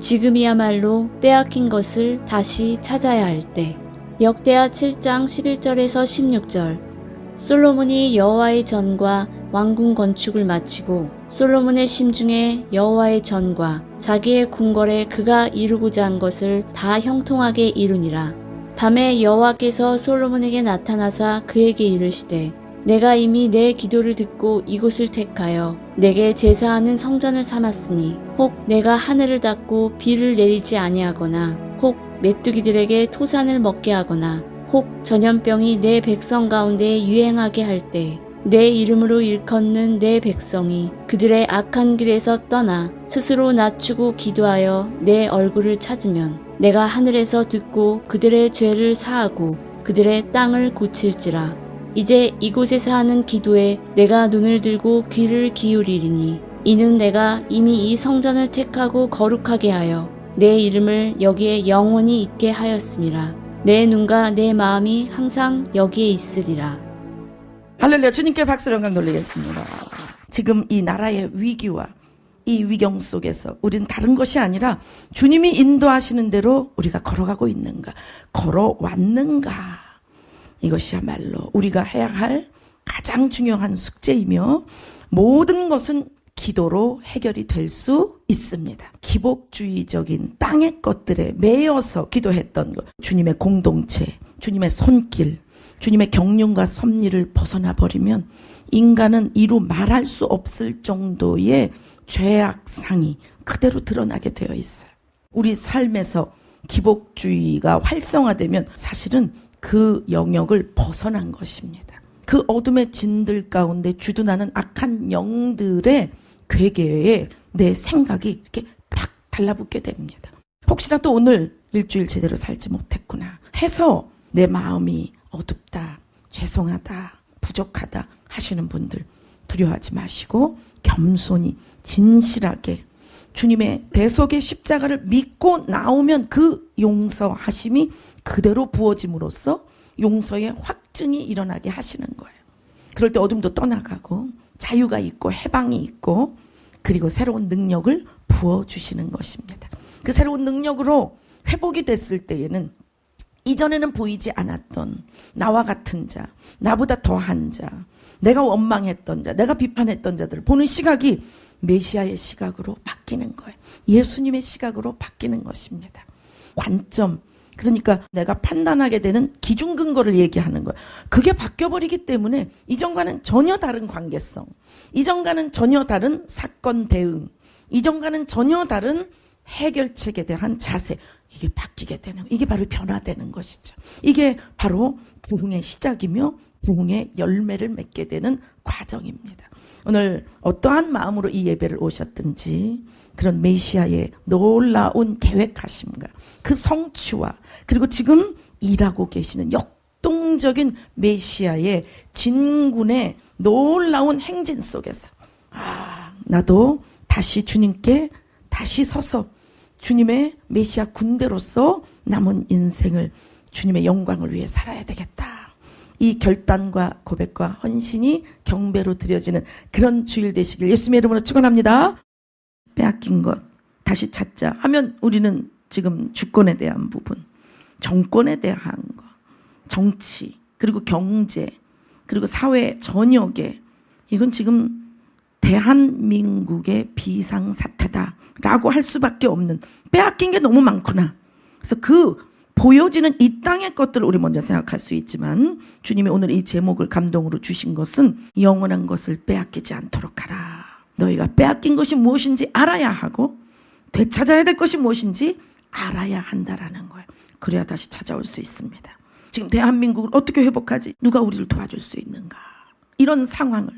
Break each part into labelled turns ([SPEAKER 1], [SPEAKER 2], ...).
[SPEAKER 1] 지금이야말로 빼앗긴 것을 다시 찾아야 할 때. 역대하 7장 11절에서 16절. 솔로몬이 여호와의 전과 왕궁 건축을 마치고 솔로몬의 심중에 여호와의 전과 자기의 궁궐에 그가 이루고자 한 것을 다 형통하게 이루니라. 밤에 여호와께서 솔로몬에게 나타나사 그에게 이르시되 내가 이미 내 기도를 듣고 이곳을 택하여 내게 제사하는 성전을 삼았으니 혹 내가 하늘을 닫고 비를 내리지 아니하거나 혹 메뚜기들에게 토산을 먹게 하거나 혹 전염병이 내 백성 가운데 유행하게 할 때 내 이름으로 일컫는 내 백성이 그들의 악한 길에서 떠나 스스로 낮추고 기도하여 내 얼굴을 찾으면 내가 하늘에서 듣고 그들의 죄를 사하고 그들의 땅을 고칠지라. 이제 이곳에서 하는 기도에 내가 눈을 들고 귀를 기울이리니 이는 내가 이미 이 성전을 택하고 거룩하게 하여 내 이름을 여기에 영원히 있게 하였음이라. 내 눈과 내 마음이 항상 여기에 있으리라.
[SPEAKER 2] 할렐루야. 주님께 박수로 영광 돌리겠습니다. 지금 이 나라의 위기와 이 위경 속에서 우리는 다른 것이 아니라 주님이 인도하시는 대로 우리가 걸어가고 있는가, 걸어왔는가, 이것이야말로 우리가 해야 할 가장 중요한 숙제이며 모든 것은 기도로 해결이 될 수 있습니다. 기복주의적인 땅의 것들에 매여서 기도했던 것, 주님의 공동체, 주님의 손길, 주님의 경륜과 섭리를 벗어나 버리면 인간은 이루 말할 수 없을 정도의 죄악상이 그대로 드러나게 되어 있어요. 우리 삶에서 기복주의가 활성화되면 사실은 그 영역을 벗어난 것입니다. 그 어둠의 진들 가운데 주둔하는 악한 영들의 괴계에 내 생각이 이렇게 탁 달라붙게 됩니다. 혹시나 또 오늘 일주일 제대로 살지 못했구나 해서 내 마음이 어둡다, 죄송하다, 부족하다 하시는 분들 두려워하지 마시고 겸손히 진실하게 주님의 대속의 십자가를 믿고 나오면 그 용서하심이 그대로 부어짐으로써 용서의 확증이 일어나게 하시는 거예요. 그럴 때 어둠도 떠나가고 자유가 있고 해방이 있고 그리고 새로운 능력을 부어주시는 것입니다. 그 새로운 능력으로 회복이 됐을 때에는 이전에는 보이지 않았던 나와 같은 자, 나보다 더한 자, 내가 원망했던 자, 내가 비판했던 자들을 보는 시각이 메시아의 시각으로 바뀌는 거예요. 예수님의 시각으로 바뀌는 것입니다. 관점, 그러니까 내가 판단하게 되는 기준 근거를 얘기하는 거예요. 그게 바뀌어버리기 때문에 이전과는 전혀 다른 관계성, 이전과는 전혀 다른 사건 대응, 이전과는 전혀 다른 해결책에 대한 자세, 이게 바뀌게 되는, 이게 바로 변화되는 것이죠. 이게 바로 부흥의 시작이며 부흥의 열매를 맺게 되는 과정입니다. 오늘 어떠한 마음으로 이 예배를 오셨든지 그런 메시아의 놀라운 계획하심과 그 성취와 그리고 지금 일하고 계시는 역동적인 메시아의 진군의 놀라운 행진 속에서 나도 다시 주님께 다시 서서 주님의 메시아 군대로서 남은 인생을 주님의 영광을 위해 살아야 되겠다. 이 결단과 고백과 헌신이 경배로 드려지는 그런 주일 되시길 예수님의 이름으로 축원합니다. 빼앗긴 것 다시 찾자 하면 우리는 지금 주권에 대한 부분, 정권에 대한 것, 정치, 그리고 경제, 그리고 사회 전역에 이건 지금 대한민국의 비상사태다라고 할 수밖에 없는 빼앗긴 게 너무 많구나. 그래서 그 보여지는 이 땅의 것들을 우리 먼저 생각할 수 있지만 주님이 오늘 이 제목을 감동으로 주신 것은 영원한 것을 빼앗기지 않도록 하라. 너희가 빼앗긴 것이 무엇인지 알아야 하고 되찾아야 될 것이 무엇인지 알아야 한다라는 거예요. 그래야 다시 찾아올 수 있습니다. 지금 대한민국을 어떻게 회복하지? 누가 우리를 도와줄 수 있는가? 이런 상황을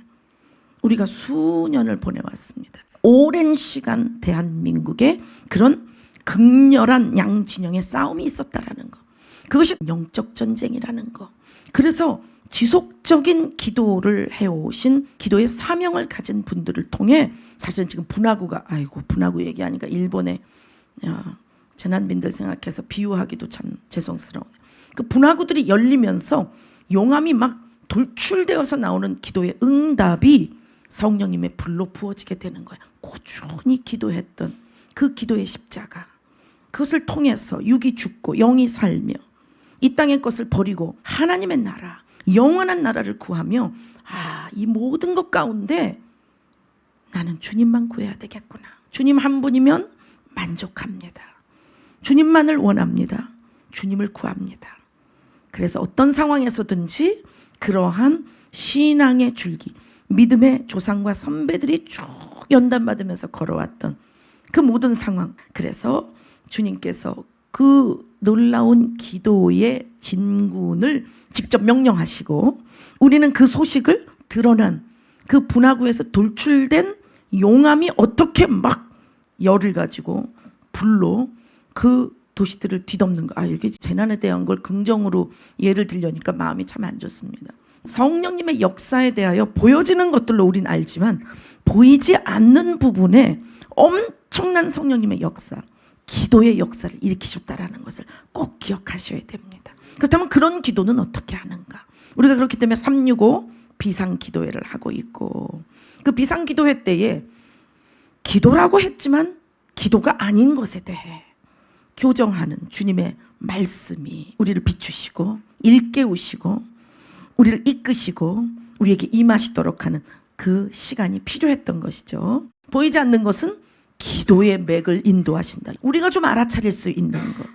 [SPEAKER 2] 우리가 수년을 보내왔습니다. 오랜 시간 대한민국에 그런 극렬한 양진영의 싸움이 있었다라는 거. 그것이 영적 전쟁이라는 거. 그래서 지속적인 기도를 해오신 기도의 사명을 가진 분들을 통해 사실은 지금 분화구가 분화구 얘기하니까 일본의 재난민들 생각해서 비유하기도 참 죄송스러워요. 그 분화구들이 열리면서 용암이 막 돌출되어서 나오는 기도의 응답이 성령님의 불로 부어지게 되는 거예요. 꾸준히 기도했던 그 기도의 십자가. 그것을 통해서 육이 죽고 영이 살며 이 땅의 것을 버리고 하나님의 나라, 영원한 나라를 구하며 이 모든 것 가운데 나는 주님만 구해야 되겠구나. 주님 한 분이면 만족합니다. 주님만을 원합니다. 주님을 구합니다. 그래서 어떤 상황에서든지 그러한 신앙의 줄기, 믿음의 조상과 선배들이 쭉 연단받으면서 걸어왔던 그 모든 상황. 그래서 주님께서 그 놀라운 기도의 진군을 직접 명령하시고 우리는 그 소식을 드러난 그 분화구에서 돌출된 용암이 어떻게 막 열을 가지고 불로 그 도시들을 뒤덮는가. 이게 재난에 대한 걸 긍정으로 예를 들려니까 마음이 참 안 좋습니다. 성령님의 역사에 대하여 보여지는 것들로 우린 알지만 보이지 않는 부분에 엄청난 성령님의 역사, 기도의 역사를 일으키셨다라는 것을 꼭 기억하셔야 됩니다. 그렇다면 그런 기도는 어떻게 하는가? 우리가 그렇기 때문에 365 비상기도회를 하고 있고 그 비상기도회 때에 기도라고 했지만 기도가 아닌 것에 대해 교정하는 주님의 말씀이 우리를 비추시고 일깨우시고 우리를 이끄시고 우리에게 임하시도록 하는 그 시간이 필요했던 것이죠. 보이지 않는 것은 기도의 맥을 인도하신다. 우리가 좀 알아차릴 수 있는 것.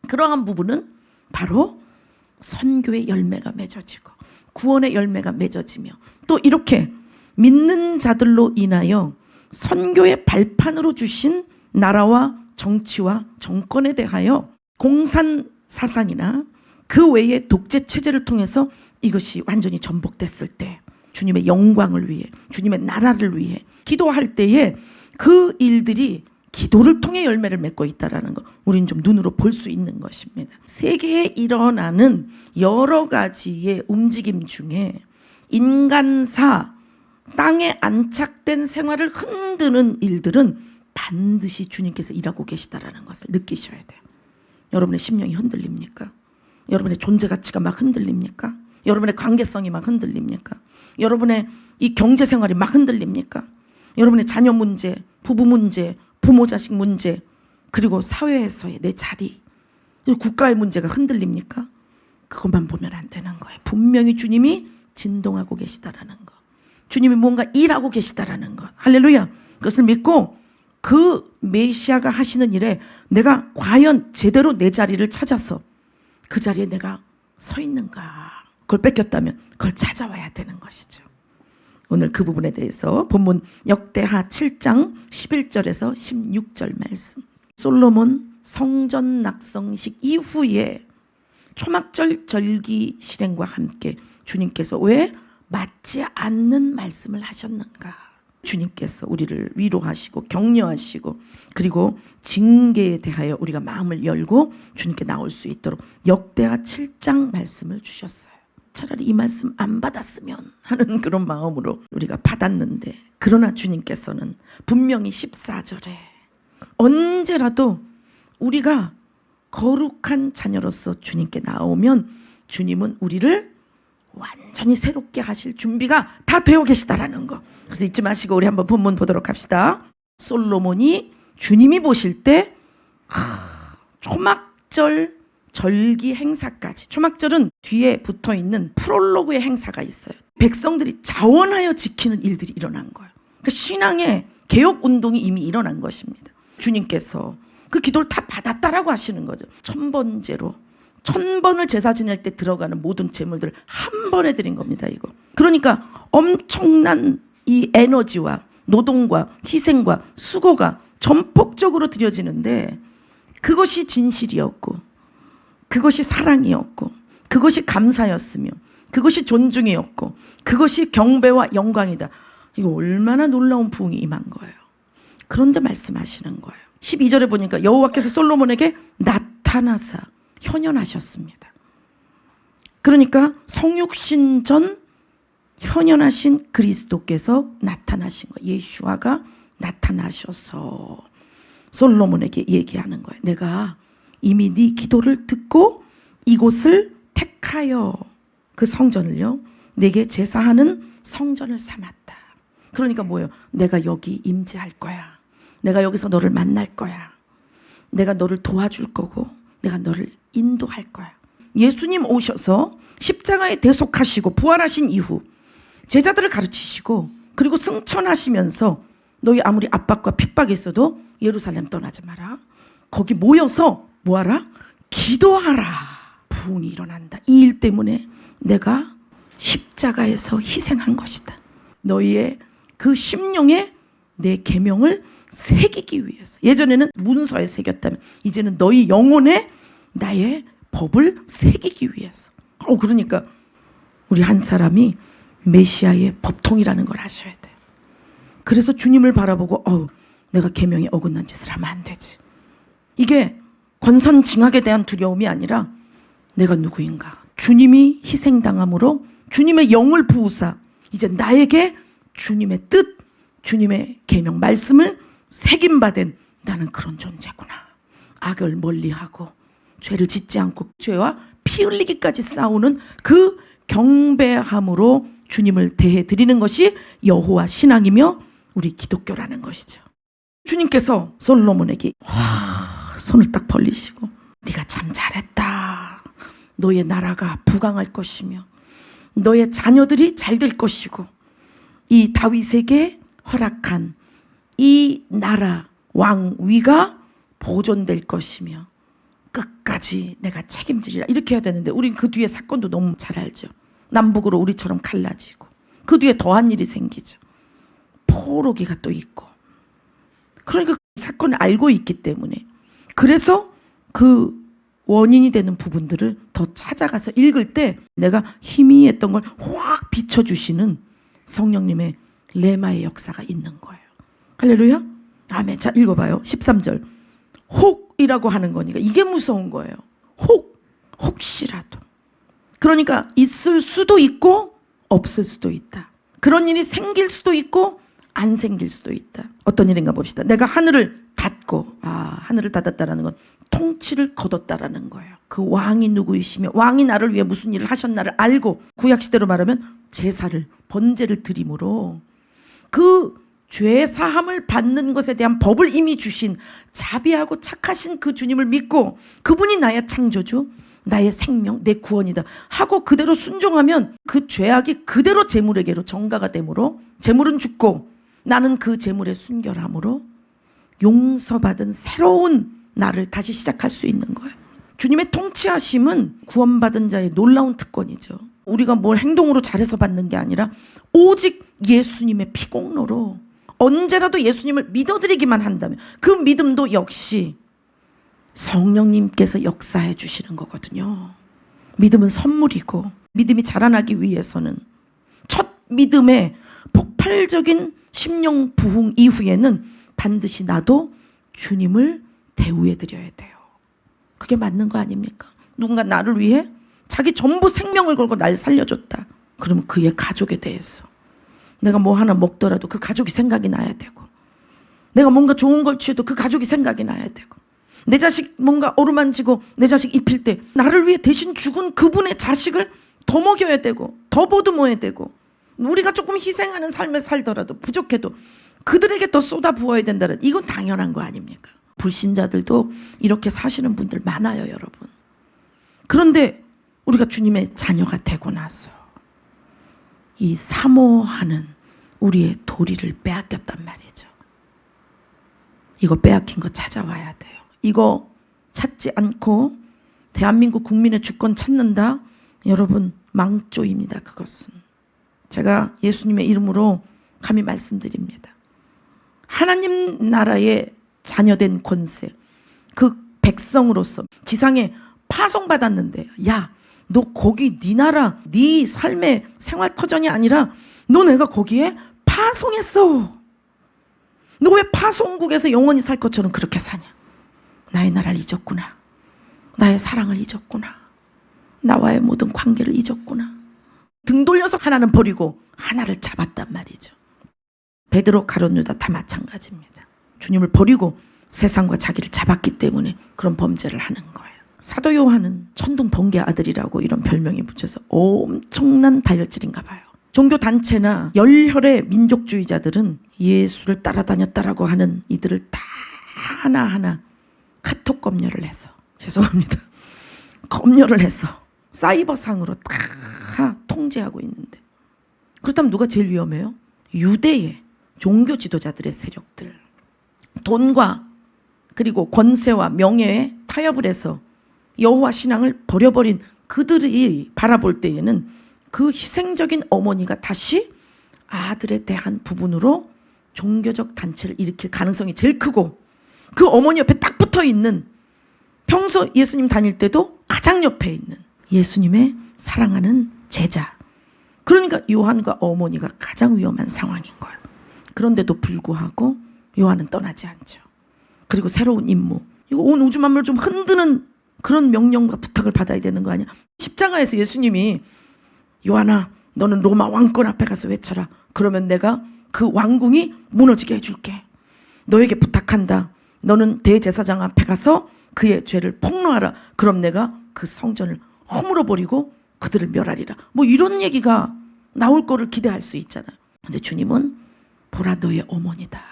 [SPEAKER 2] 그러한 부분은 바로 선교의 열매가 맺어지고 구원의 열매가 맺어지며 또 이렇게 믿는 자들로 인하여 선교의 발판으로 주신 나라와 정치와 정권에 대하여 공산 사상이나 그 외의 독재 체제를 통해서 이것이 완전히 전복됐을 때 주님의 영광을 위해 주님의 나라를 위해 기도할 때에 그 일들이 기도를 통해 열매를 맺고 있다는 거 우리는 좀 눈으로 볼 수 있는 것입니다. 세계에 일어나는 여러 가지의 움직임 중에 인간사 땅에 안착된 생활을 흔드는 일들은 반드시 주님께서 일하고 계시다라는 것을 느끼셔야 돼요. 여러분의 심령이 흔들립니까? 여러분의 존재 가치가 막 흔들립니까? 여러분의 관계성이 막 흔들립니까? 여러분의 이 경제 생활이 막 흔들립니까? 여러분의 자녀 문제, 부부 문제, 부모 자식 문제, 그리고 사회에서의 내 자리, 국가의 문제가 흔들립니까? 그것만 보면 안 되는 거예요. 분명히 주님이 진동하고 계시다라는 거. 주님이 뭔가 일하고 계시다라는 것. 할렐루야. 그것을 믿고 그 메시아가 하시는 일에 내가 과연 제대로 내 자리를 찾아서 그 자리에 내가 서 있는가. 그걸 뺏겼다면 그걸 찾아와야 되는 것이죠. 오늘 그 부분에 대해서 본문 역대하 7장 11절에서 16절 말씀. 솔로몬 성전 낙성식 이후에 초막절 절기 실행과 함께 주님께서 왜 맞지 않는 말씀을 하셨는가? 주님께서 우리를 위로하시고 격려하시고 그리고 징계에 대하여 우리가 마음을 열고 주님께 나올 수 있도록 역대하 7장 말씀을 주셨어요. 차라리 이 말씀 안 받았으면 하는 그런 마음으로 우리가 받았는데 그러나 주님께서는 분명히 14절에 언제라도 우리가 거룩한 자녀로서 주님께 나오면 주님은 우리를 완전히 새롭게 하실 준비가 다 되어 계시다라는 거. 그래서 잊지 마시고 우리 한번 본문 보도록 합시다. 솔로몬이 주님이 보실 때 초막절 절기 행사까지. 초막절은 뒤에 붙어있는 프롤로그의 행사가 있어요. 백성들이 자원하여 지키는 일들이 일어난 거예요. 그러니까 신앙의 개혁운동이 이미 일어난 것입니다. 주님께서 그 기도를 다 받았다라고 하시는 거죠. 1000번째로 1000번을 제사 지낼 때 들어가는 모든 제물들을 한 번에 드린 겁니다. 이거. 그러니까 엄청난 이 에너지와 노동과 희생과 수고가 전폭적으로 드려지는데 그것이 진실이었고 그것이 사랑이었고 그것이 감사였으며 그것이 존중이었고 그것이 경배와 영광이다. 이거 얼마나 놀라운 부흥이 임한 거예요. 그런데 말씀하시는 거예요. 12절에 보니까 여호와께서 솔로몬에게 나타나사 현현하셨습니다. 그러니까 성육신 전 현현하신 그리스도께서 나타나신 거예요. 예수아가 나타나셔서 솔로몬에게 얘기하는 거예요. 내가 이미 네 기도를 듣고 이곳을 택하여 그 성전을요 내게 제사하는 성전을 삼았다. 그러니까 뭐예요? 내가 여기 임재할 거야. 내가 여기서 너를 만날 거야. 내가 너를 도와줄 거고 내가 너를 인도할 거야. 예수님 오셔서 십자가에 대속하시고 부활하신 이후 제자들을 가르치시고 그리고 승천하시면서 너희 아무리 압박과 핍박이 있어도 예루살렘 떠나지 마라. 거기 모여서 뭐하라? 기도하라. 부흥이 일어난다. 이 일 때문에 내가 십자가에서 희생한 것이다. 너희의 그 심령에 내 계명을 새기기 위해서. 예전에는 문서에 새겼다면 이제는 너희 영혼에 나의 법을 새기기 위해서. 그러니까 우리 한 사람이 메시아의 법통이라는 걸 아셔야 돼요. 그래서 주님을 바라보고 내가 계명에 어긋난 짓을 하면 안 되지. 이게 권선징악에 대한 두려움이 아니라 내가 누구인가. 주님이 희생당함으로 주님의 영을 부으사 이제 나에게 주님의 뜻, 주님의 계명 말씀을 새김받은 나는 그런 존재구나. 악을 멀리하고 죄를 짓지 않고 죄와 피 흘리기까지 싸우는 그 경배함으로 주님을 대해 드리는 것이 여호와 신앙이며 우리 기독교라는 것이죠. 주님께서 솔로몬에게 손을 딱 벌리시고 네가 참 잘했다. 너의 나라가 부강할 것이며 너의 자녀들이 잘 될 것이고 이 다윗에게 허락한 이 나라 왕위가 보존될 것이며 끝까지 내가 책임지리라. 이렇게 해야 되는데 우린 그 뒤에 사건도 너무 잘 알죠. 남북으로 우리처럼 갈라지고 그 뒤에 더한 일이 생기죠. 포로기가 또 있고. 그러니까 그 사건을 알고 있기 때문에 그래서 그 원인이 되는 부분들을 더 찾아가서 읽을 때 내가 희미했던 걸 확 비춰주시는 성령님의 레마의 역사가 있는 거예요. 할렐루야. 아멘. 자, 읽어봐요. 13절. 혹이라고 하는 거니까 이게 무서운 거예요. 혹시라도. 그러니까 있을 수도 있고 없을 수도 있다. 그런 일이 생길 수도 있고 안 생길 수도 있다. 어떤 일인가 봅시다. 내가 하늘을 닫고 하늘을 닫았다라는 건 통치를 거뒀다라는 거예요. 그 왕이 누구이시며 왕이 나를 위해 무슨 일을 하셨나를 알고 구약시대로 말하면 제사를 번제를 드림으로 그 죄 사함을 받는 것에 대한 법을 이미 주신 자비하고 착하신 그 주님을 믿고 그분이 나의 창조주, 나의 생명, 내 구원이다 하고 그대로 순종하면 그 죄악이 그대로 재물에게로 전가가 되므로 재물은 죽고 나는 그 재물에 순결함으로 용서받은 새로운 나를 다시 시작할 수 있는 거예요. 주님의 통치하심은 구원받은 자의 놀라운 특권이죠. 우리가 뭘 행동으로 잘해서 받는 게 아니라 오직 예수님의 피공로로 언제라도 예수님을 믿어드리기만 한다면 그 믿음도 역시 성령님께서 역사해 주시는 거거든요. 믿음은 선물이고 믿음이 자라나기 위해서는 첫 믿음의 폭발적인 심령 부흥 이후에는 반드시 나도 주님을 대우해 드려야 돼요. 그게 맞는 거 아닙니까? 누군가 나를 위해 자기 전부 생명을 걸고 날 살려줬다. 그러면 그의 가족에 대해서 내가 뭐 하나 먹더라도 그 가족이 생각이 나야 되고 내가 뭔가 좋은 걸 취해도 그 가족이 생각이 나야 되고 내 자식 뭔가 어루만지고 내 자식 입힐 때 나를 위해 대신 죽은 그분의 자식을 더 먹여야 되고 더 보듬어야 되고 우리가 조금 희생하는 삶을 살더라도 부족해도 그들에게 더 쏟아부어야 된다는 이건 당연한 거 아닙니까? 불신자들도 이렇게 사시는 분들 많아요, 여러분. 그런데 우리가 주님의 자녀가 되고 나서 이 사모하는 우리의 도리를 빼앗겼단 말이죠. 이거 빼앗긴 거 찾아와야 돼요. 이거 찾지 않고 대한민국 국민의 주권 찾는다? 여러분 망조입니다. 그것은. 제가 예수님의 이름으로 감히 말씀드립니다. 하나님 나라의 자녀된 권세, 그 백성으로서 지상에 파송받았는데 야, 너 거기 네 나라, 네 삶의 생활터전이 아니라 너 내가 거기에 파송했어. 너 왜 파송국에서 영원히 살 것처럼 그렇게 사냐? 나의 나라를 잊었구나. 나의 사랑을 잊었구나. 나와의 모든 관계를 잊었구나. 등 돌려서 하나는 버리고 하나를 잡았단 말이죠. 베드로, 가룟, 유다 다 마찬가지입니다. 주님을 버리고 세상과 자기를 잡았기 때문에 그런 범죄를 하는 거예요. 사도 요한은 천둥 번개 아들이라고 이런 별명이 붙여서 엄청난 다혈질인가 봐요. 종교단체나 열혈의 민족주의자들은 예수를 따라다녔다라고 하는 이들을 다 하나하나 카톡 검열을 해서 죄송합니다. 검열을 해서 사이버상으로 다 통제하고 있는데 그렇다면 누가 제일 위험해요? 유대의 종교 지도자들의 세력들. 돈과 그리고 권세와 명예에 타협을 해서 여호와 신앙을 버려버린 그들이 바라볼 때에는 그 희생적인 어머니가 다시 아들에 대한 부분으로 종교적 단체를 일으킬 가능성이 제일 크고 그 어머니 옆에 딱 붙어 있는 평소 예수님 다닐 때도 가장 옆에 있는 예수님의 사랑하는 제자. 그러니까 요한과 어머니가 가장 위험한 상황인 거예요. 그런데도 불구하고 요한은 떠나지 않죠. 그리고 새로운 임무. 이거 온 우주 만물을 좀 흔드는 그런 명령과 부탁을 받아야 되는 거 아니야? 십자가에서 예수님이 요한아 너는 로마 왕권 앞에 가서 외쳐라. 그러면 내가 그 왕궁이 무너지게 해줄게. 너에게 부탁한다. 너는 대제사장 앞에 가서 그의 죄를 폭로하라. 그럼 내가 그 성전을 허물어버리고 그들을 멸하리라. 뭐 이런 얘기가 나올 거를 기대할 수 있잖아요. 근데 주님은 보라 너의 어머니다.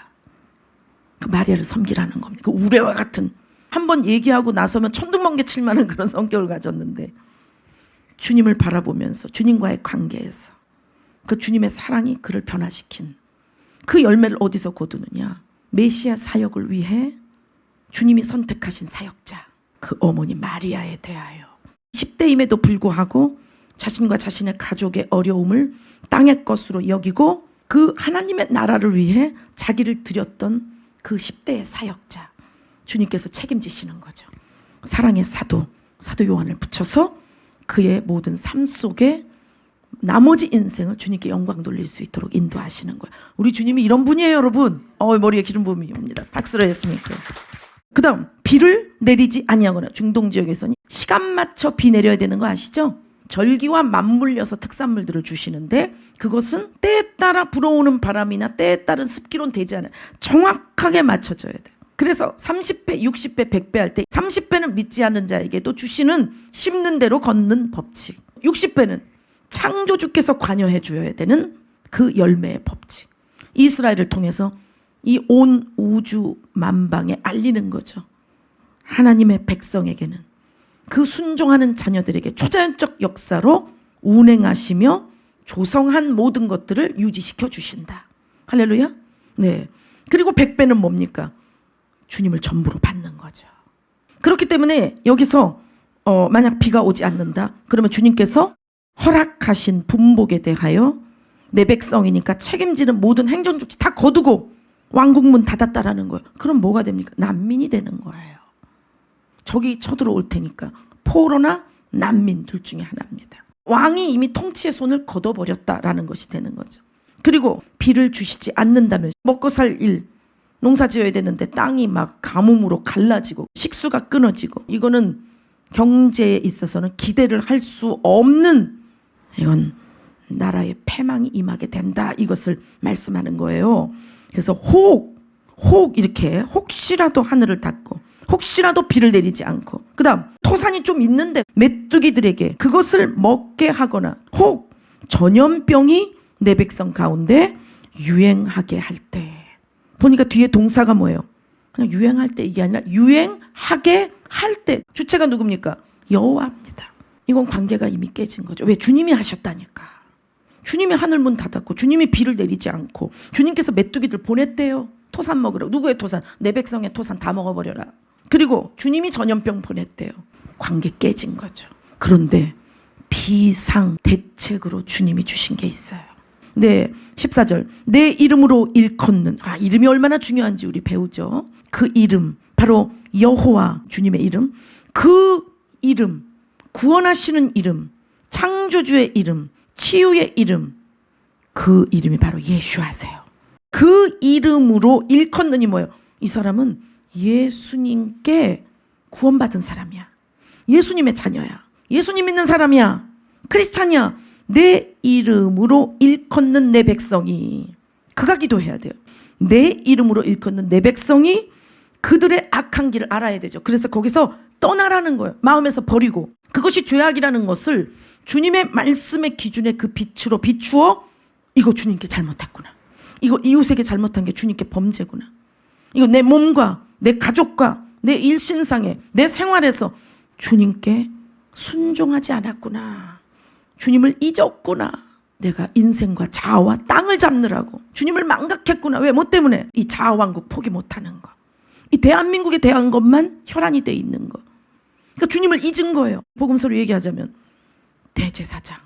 [SPEAKER 2] 그 마리아를 섬기라는 겁니다. 그 우레와 같은 한번 얘기하고 나서면 천둥번개 칠 만한 그런 성격을 가졌는데 주님을 바라보면서 주님과의 관계에서 그 주님의 사랑이 그를 변화시킨 그 열매를 어디서 거두느냐? 메시아 사역을 위해 주님이 선택하신 사역자 그 어머니 마리아에 대하여 10대임에도 불구하고 자신과 자신의 가족의 어려움을 땅의 것으로 여기고 그 하나님의 나라를 위해 자기를 드렸던 그 10대의 사역자 주님께서 책임지시는 거죠. 사랑의 사도 요한을 붙여서 그의 모든 삶 속에 나머지 인생을 주님께 영광 돌릴 수 있도록 인도하시는 거예요. 우리 주님이 이런 분이에요, 여러분. 머리에 기름 부음이 옵니다. 박수로 했으니까. 그 다음 비를 내리지 아니하거나 중동 지역에서는 시간 맞춰 비 내려야 되는 거 아시죠? 절기와 맞물려서 특산물들을 주시는데 그것은 때에 따라 불어오는 바람이나 때에 따른 습기로는 되지 않아요. 정확하게 맞춰져야 돼요. 그래서 30배, 60배, 100배 할 때 30배는 믿지 않는 자에게도 주시는 심는 대로 걷는 법칙. 60배는 창조주께서 관여해 줘야 되는 그 열매의 법칙. 이스라엘을 통해서 이 온 우주 만방에 알리는 거죠. 하나님의 백성에게는 그 순종하는 자녀들에게 초자연적 역사로 운행하시며 조성한 모든 것들을 유지시켜 주신다. 할렐루야. 네. 그리고 100배는 뭡니까? 주님을 전부로 받는 거죠. 그렇기 때문에 여기서 만약 비가 오지 않는다. 그러면 주님께서 허락하신 분복에 대하여 내 백성이니까 책임지는 모든 행정조치 다 거두고 왕국문 닫았다라는 거예요. 그럼 뭐가 됩니까? 난민이 되는 거예요. 적이 쳐들어올 테니까 포로나 난민 둘 중에 하나입니다. 왕이 이미 통치의 손을 걷어버렸다라는 것이 되는 거죠. 그리고 비를 주시지 않는다면 먹고 살 일, 농사 지어야 되는데 땅이 막 가뭄으로 갈라지고 식수가 끊어지고 이거는 경제에 있어서는 기대를 할 수 없는 이건 나라의 패망이 임하게 된다. 이것을 말씀하는 거예요. 그래서 혹 이렇게 혹시라도 하늘을 닫고 혹시라도 비를 내리지 않고 그 다음 토산이 좀 있는데 메뚜기들에게 그것을 먹게 하거나 혹 전염병이 내 백성 가운데 유행하게 할 때 보니까 뒤에 동사가 뭐예요? 그냥 유행할 때 이게 아니라 유행하게 할 때 주체가 누굽니까? 여호와입니다. 이건 관계가 이미 깨진 거죠. 왜? 주님이 하셨다니까. 주님이 하늘 문 닫았고 주님이 비를 내리지 않고 주님께서 메뚜기들 보냈대요. 토산 먹으라고. 누구의 토산? 내 백성의 토산 다 먹어버려라. 그리고 주님이 전염병 보냈대요. 관계 깨진 거죠. 그런데 비상 대책으로 주님이 주신 게 있어요. 네, 14절. 내 이름으로 일컫는. 이름이 얼마나 중요한지 우리 배우죠. 그 이름, 바로 여호와 주님의 이름. 그 이름, 구원하시는 이름, 창조주의 이름, 치유의 이름. 그 이름이 바로 예수하세요. 그 이름으로 일컫는이 뭐예요? 이 사람은 예수님께 구원받은 사람이야. 예수님의 자녀야. 예수님 믿는 사람이야. 크리스찬이야. 내 이름으로 일컫는 내 백성이. 그가 기도해야 돼요. 내 이름으로 일컫는 내 백성이 그들의 악한 길을 알아야 되죠. 그래서 거기서 떠나라는 거예요. 마음에서 버리고. 그것이 죄악이라는 것을 주님의 말씀의 기준에 그 빛으로 비추어 이거 주님께 잘못했구나. 이거 이웃에게 잘못한 게 주님께 범죄구나. 이거 내 몸과 내 가족과 내 일신상에, 내 생활에서 주님께 순종하지 않았구나. 주님을 잊었구나. 내가 인생과 자아와 땅을 잡느라고 주님을 망각했구나. 왜? 뭐 때문에? 이 자아왕국 포기 못하는 거. 이 대한민국에 대한 것만 혈안이 돼 있는 거. 그러니까 주님을 잊은 거예요. 복음서로 얘기하자면 대제사장,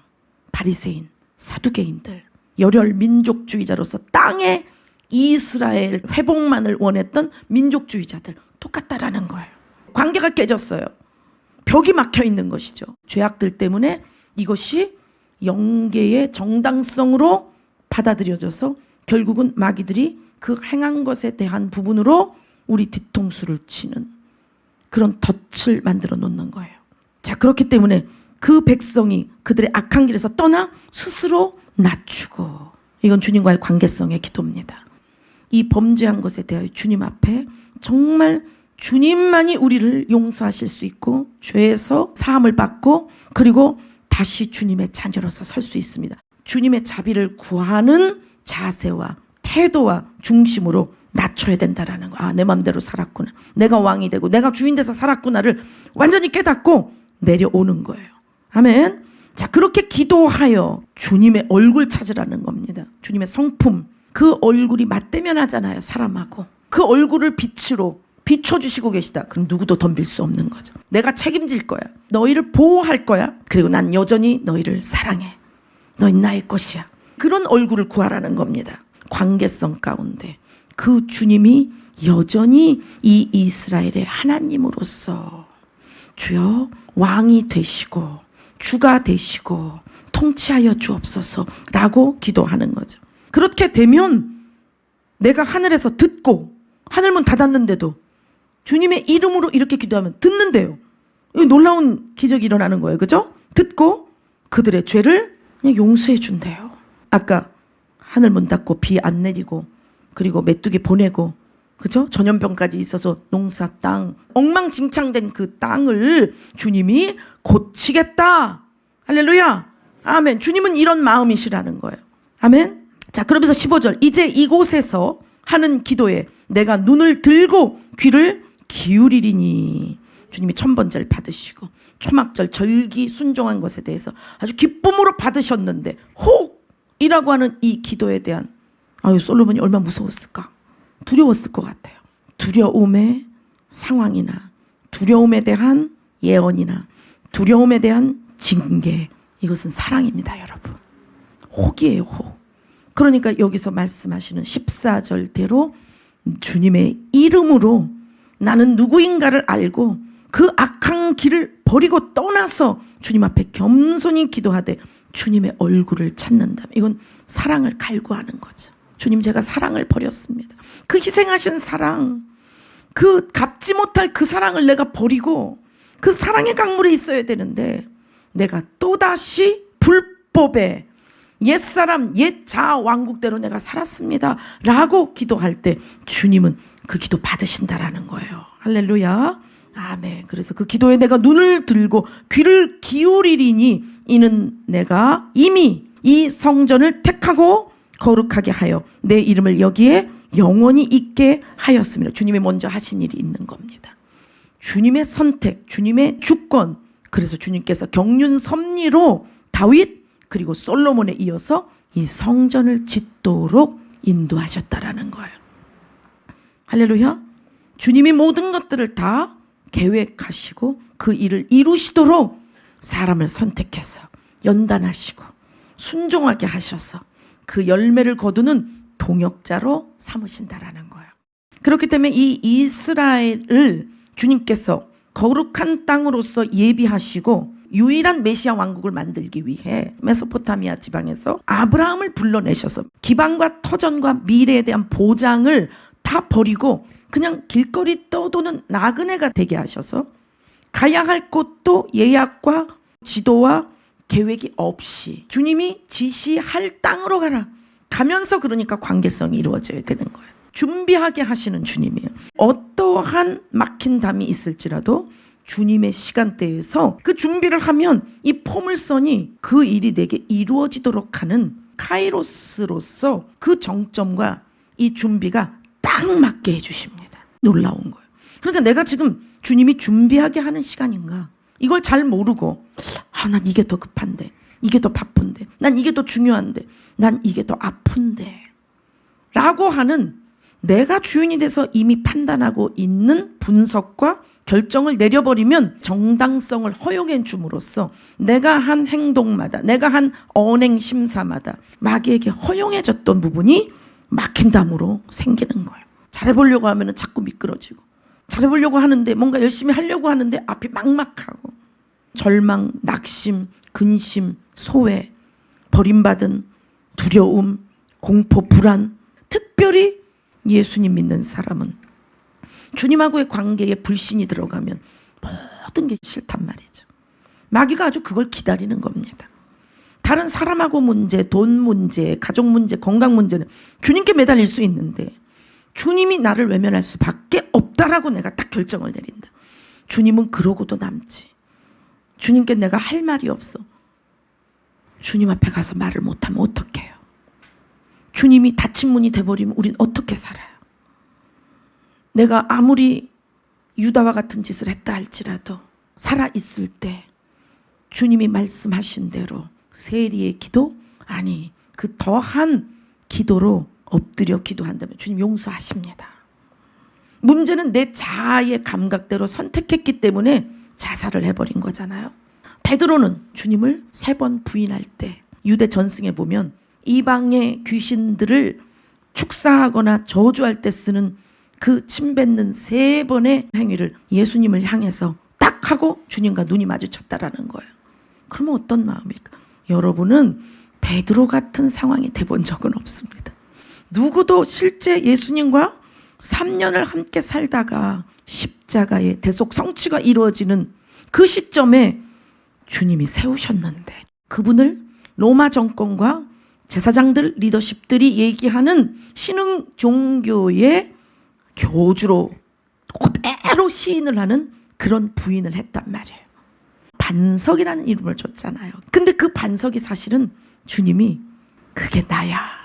[SPEAKER 2] 바리새인, 사두개인들, 열혈 민족주의자로서 땅에 이스라엘 회복만을 원했던 민족주의자들 똑같다라는 거예요. 관계가 깨졌어요. 벽이 막혀 있는 것이죠. 죄악들 때문에 이것이 영계의 정당성으로 받아들여져서 결국은 마귀들이 그 행한 것에 대한 부분으로 우리 뒤통수를 치는 그런 덫을 만들어 놓는 거예요. 자, 그렇기 때문에 그 백성이 그들의 악한 길에서 떠나 스스로 낮추고, 이건 주님과의 관계성의 기도입니다. 이 범죄한 것에 대하여 주님 앞에 정말 주님만이 우리를 용서하실 수 있고 죄에서 사함을 받고 그리고 다시 주님의 자녀로서 설 수 있습니다. 주님의 자비를 구하는 자세와 태도와 중심으로 낮춰야 된다라는 거. 아, 내 맘대로 살았구나. 내가 왕이 되고 내가 주인 돼서 살았구나를 완전히 깨닫고 내려오는 거예요. 아멘. 자, 그렇게 기도하여 주님의 얼굴 찾으라는 겁니다. 주님의 성품. 그 얼굴이 맞대면하잖아요, 사람하고. 그 얼굴을 빛으로 비춰주시고 계시다. 그럼 누구도 덤빌 수 없는 거죠. 내가 책임질 거야. 너희를 보호할 거야. 그리고 난 여전히 너희를 사랑해. 너희 나의 것이야. 그런 얼굴을 구하라는 겁니다. 관계성 가운데 그 주님이 여전히 이 이스라엘의 하나님으로서 주여 왕이 되시고 주가 되시고 통치하여 주옵소서라고 기도하는 거죠. 그렇게 되면 내가 하늘에서 듣고 하늘문 닫았는데도 주님의 이름으로 이렇게 기도하면 듣는데요. 놀라운 기적이 일어나는 거예요. 그죠? 듣고 그들의 죄를 그냥 용서해 준대요. 아까 하늘문 닫고 비 안 내리고 그리고 메뚜기 보내고 그죠? 전염병까지 있어서 농사 땅 엉망진창된 그 땅을 주님이 고치겠다. 할렐루야. 아멘. 주님은 이런 마음이시라는 거예요. 아멘. 자, 그러면서 15절 이제 이곳에서 하는 기도에 내가 눈을 들고 귀를 기울이리니 주님이 천번절 받으시고 초막절 절기 순종한 것에 대해서 아주 기쁨으로 받으셨는데 혹이라고 하는 이 기도에 대한 솔로몬이 얼마나 무서웠을까? 두려웠을 것 같아요. 두려움의 상황이나 두려움에 대한 예언이나 두려움에 대한 징계, 이것은 사랑입니다, 여러분. 혹이에요, 혹. 그러니까 여기서 말씀하시는 14절대로 주님의 이름으로 나는 누구인가를 알고 그 악한 길을 버리고 떠나서 주님 앞에 겸손히 기도하되 주님의 얼굴을 찾는다. 이건 사랑을 갈구하는 거죠. 주님, 제가 사랑을 버렸습니다. 그 희생하신 사랑, 그 갚지 못할 그 사랑을 내가 버리고 그 사랑의 강물에 있어야 되는데 내가 또다시 불법에 옛사람, 옛 자아 왕국대로 내가 살았습니다 라고 기도할 때 주님은 그 기도 받으신다라는 거예요. 할렐루야. 아멘. 그래서 그 기도에 내가 눈을 들고 귀를 기울이리니 이는 내가 이미 이 성전을 택하고 거룩하게 하여 내 이름을 여기에 영원히 있게 하였습니다. 주님이 먼저 하신 일이 있는 겁니다. 주님의 선택, 주님의 주권. 그래서 주님께서 경륜 섭리로 다윗 그리고 솔로몬에 이어서 이 성전을 짓도록 인도하셨다라는 거예요. 할렐루야. 주님이 모든 것들을 다 계획하시고 그 일을 이루시도록 사람을 선택해서 연단하시고 순종하게 하셔서 그 열매를 거두는 동역자로 삼으신다라는 거예요. 그렇기 때문에 이 이스라엘을 주님께서 거룩한 땅으로서 예비하시고 유일한 메시아 왕국을 만들기 위해 메소포타미아 지방에서 아브라함을 불러내셔서 기반과 터전과 미래에 대한 보장을 다 버리고 그냥 길거리 떠도는 나그네가 되게 하셔서 가야 할 곳도 예약과 지도와 계획이 없이 주님이 지시할 땅으로 가라. 가면서 그러니까 관계성이 이루어져야 되는 거예요. 준비하게 하시는 주님이에요. 어떠한 막힌 담이 있을지라도 주님의 시간대에서 그 준비를 하면 이 포물선이 그 일이 내게 이루어지도록 하는 카이로스로서 그 정점과 이 준비가 딱 맞게 해주십니다. 놀라운 거예요. 그러니까 내가 지금 주님이 준비하게 하는 시간인가? 이걸 잘 모르고 난 이게 더 급한데, 이게 더 바쁜데, 난 이게 더 중요한데, 난 이게 더 아픈데 라고 하는 내가 주인이 돼서 이미 판단하고 있는 분석과 결정을 내려버리면 정당성을 허용해 줌으로써 내가 한 행동마다, 내가 한 언행 심사마다 마귀에게 허용해졌던 부분이 막힌담으로 생기는 거예요. 잘해보려고 하면 자꾸 미끄러지고, 잘해보려고 하는데, 뭔가 열심히 하려고 하는데 앞이 막막하고, 절망, 낙심, 근심, 소외, 버림받은 두려움, 공포, 불안. 특별히 예수님 믿는 사람은 주님하고의 관계에 불신이 들어가면 모든 게 싫단 말이죠. 마귀가 아주 그걸 기다리는 겁니다. 다른 사람하고 문제, 돈 문제, 가족 문제, 건강 문제는 주님께 매달릴 수 있는데 주님이 나를 외면할 수밖에 없다라고 내가 딱 결정을 내린다. 주님은 그러고도 남지. 주님께 내가 할 말이 없어. 주님 앞에 가서 말을 못하면 어떡해요? 주님이 닫힌 문이 돼버리면 우린 어떻게 살아요? 내가 아무리 유다와 같은 짓을 했다 할지라도 살아있을 때 주님이 말씀하신 대로 세리의 기도, 아니 그 더한 기도로 엎드려 기도한다면 주님 용서하십니다. 문제는 내 자아의 감각대로 선택했기 때문에 자살을 해버린 거잖아요. 베드로는 주님을 3번 부인할 때 유대 전승에 보면 이방의 귀신들을 축사하거나 저주할 때 쓰는 그 침뱉는 3번의 행위를 예수님을 향해서 딱 하고 주님과 눈이 마주쳤다라는 거예요. 그러면 어떤 마음일까? 여러분은 베드로 같은 상황이 돼본 적은 없습니다. 누구도 실제 예수님과 3년을 함께 살다가 십자가의 대속 성취가 이루어지는 그 시점에 주님이 세우셨는데 그분을 로마 정권과 제사장들, 리더십들이 얘기하는 신흥 종교의 교주로 그대로 시인을 하는 그런 부인을 했단 말이에요. 반석이라는 이름을 줬잖아요. 근데 그 반석이 사실은 주님이 그게 나야.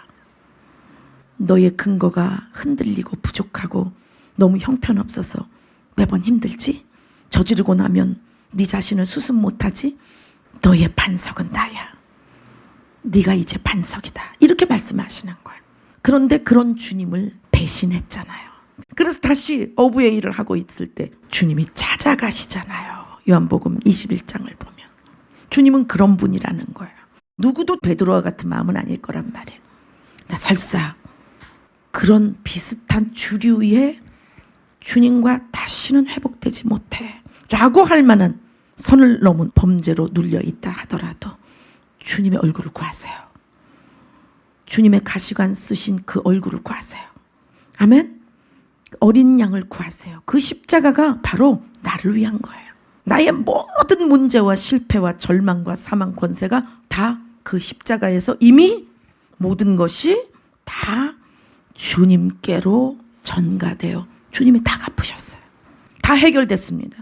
[SPEAKER 2] 너의 근거가 흔들리고 부족하고 너무 형편없어서 매번 힘들지? 저지르고 나면 네 자신을 수습 못하지? 너의 반석은 나야. 네가 이제 반석이다. 이렇게 말씀하시는 거예요. 그런데 그런 주님을 배신했잖아요. 그래서 다시 어부의 일을 하고 있을 때 주님이 찾아가시잖아요. 요한복음 21장을 보면. 주님은 그런 분이라는 거예요. 누구도 베드로와 같은 마음은 아닐 거란 말이에요. 근데 설사 그런 비슷한 주류의 주님과 다시는 회복되지 못해 라고 할 만한 선을 넘은 범죄로 눌려 있다 하더라도 주님의 얼굴을 구하세요. 주님의 가시관 쓰신 그 얼굴을 구하세요. 아멘. 어린 양을 구하세요. 그 십자가가 바로 나를 위한 거예요. 나의 모든 문제와 실패와 절망과 사망 권세가 다 그 십자가에서 이미 모든 것이 다 주님께로 전가되어 주님이 다 갚으셨어요. 다 해결됐습니다.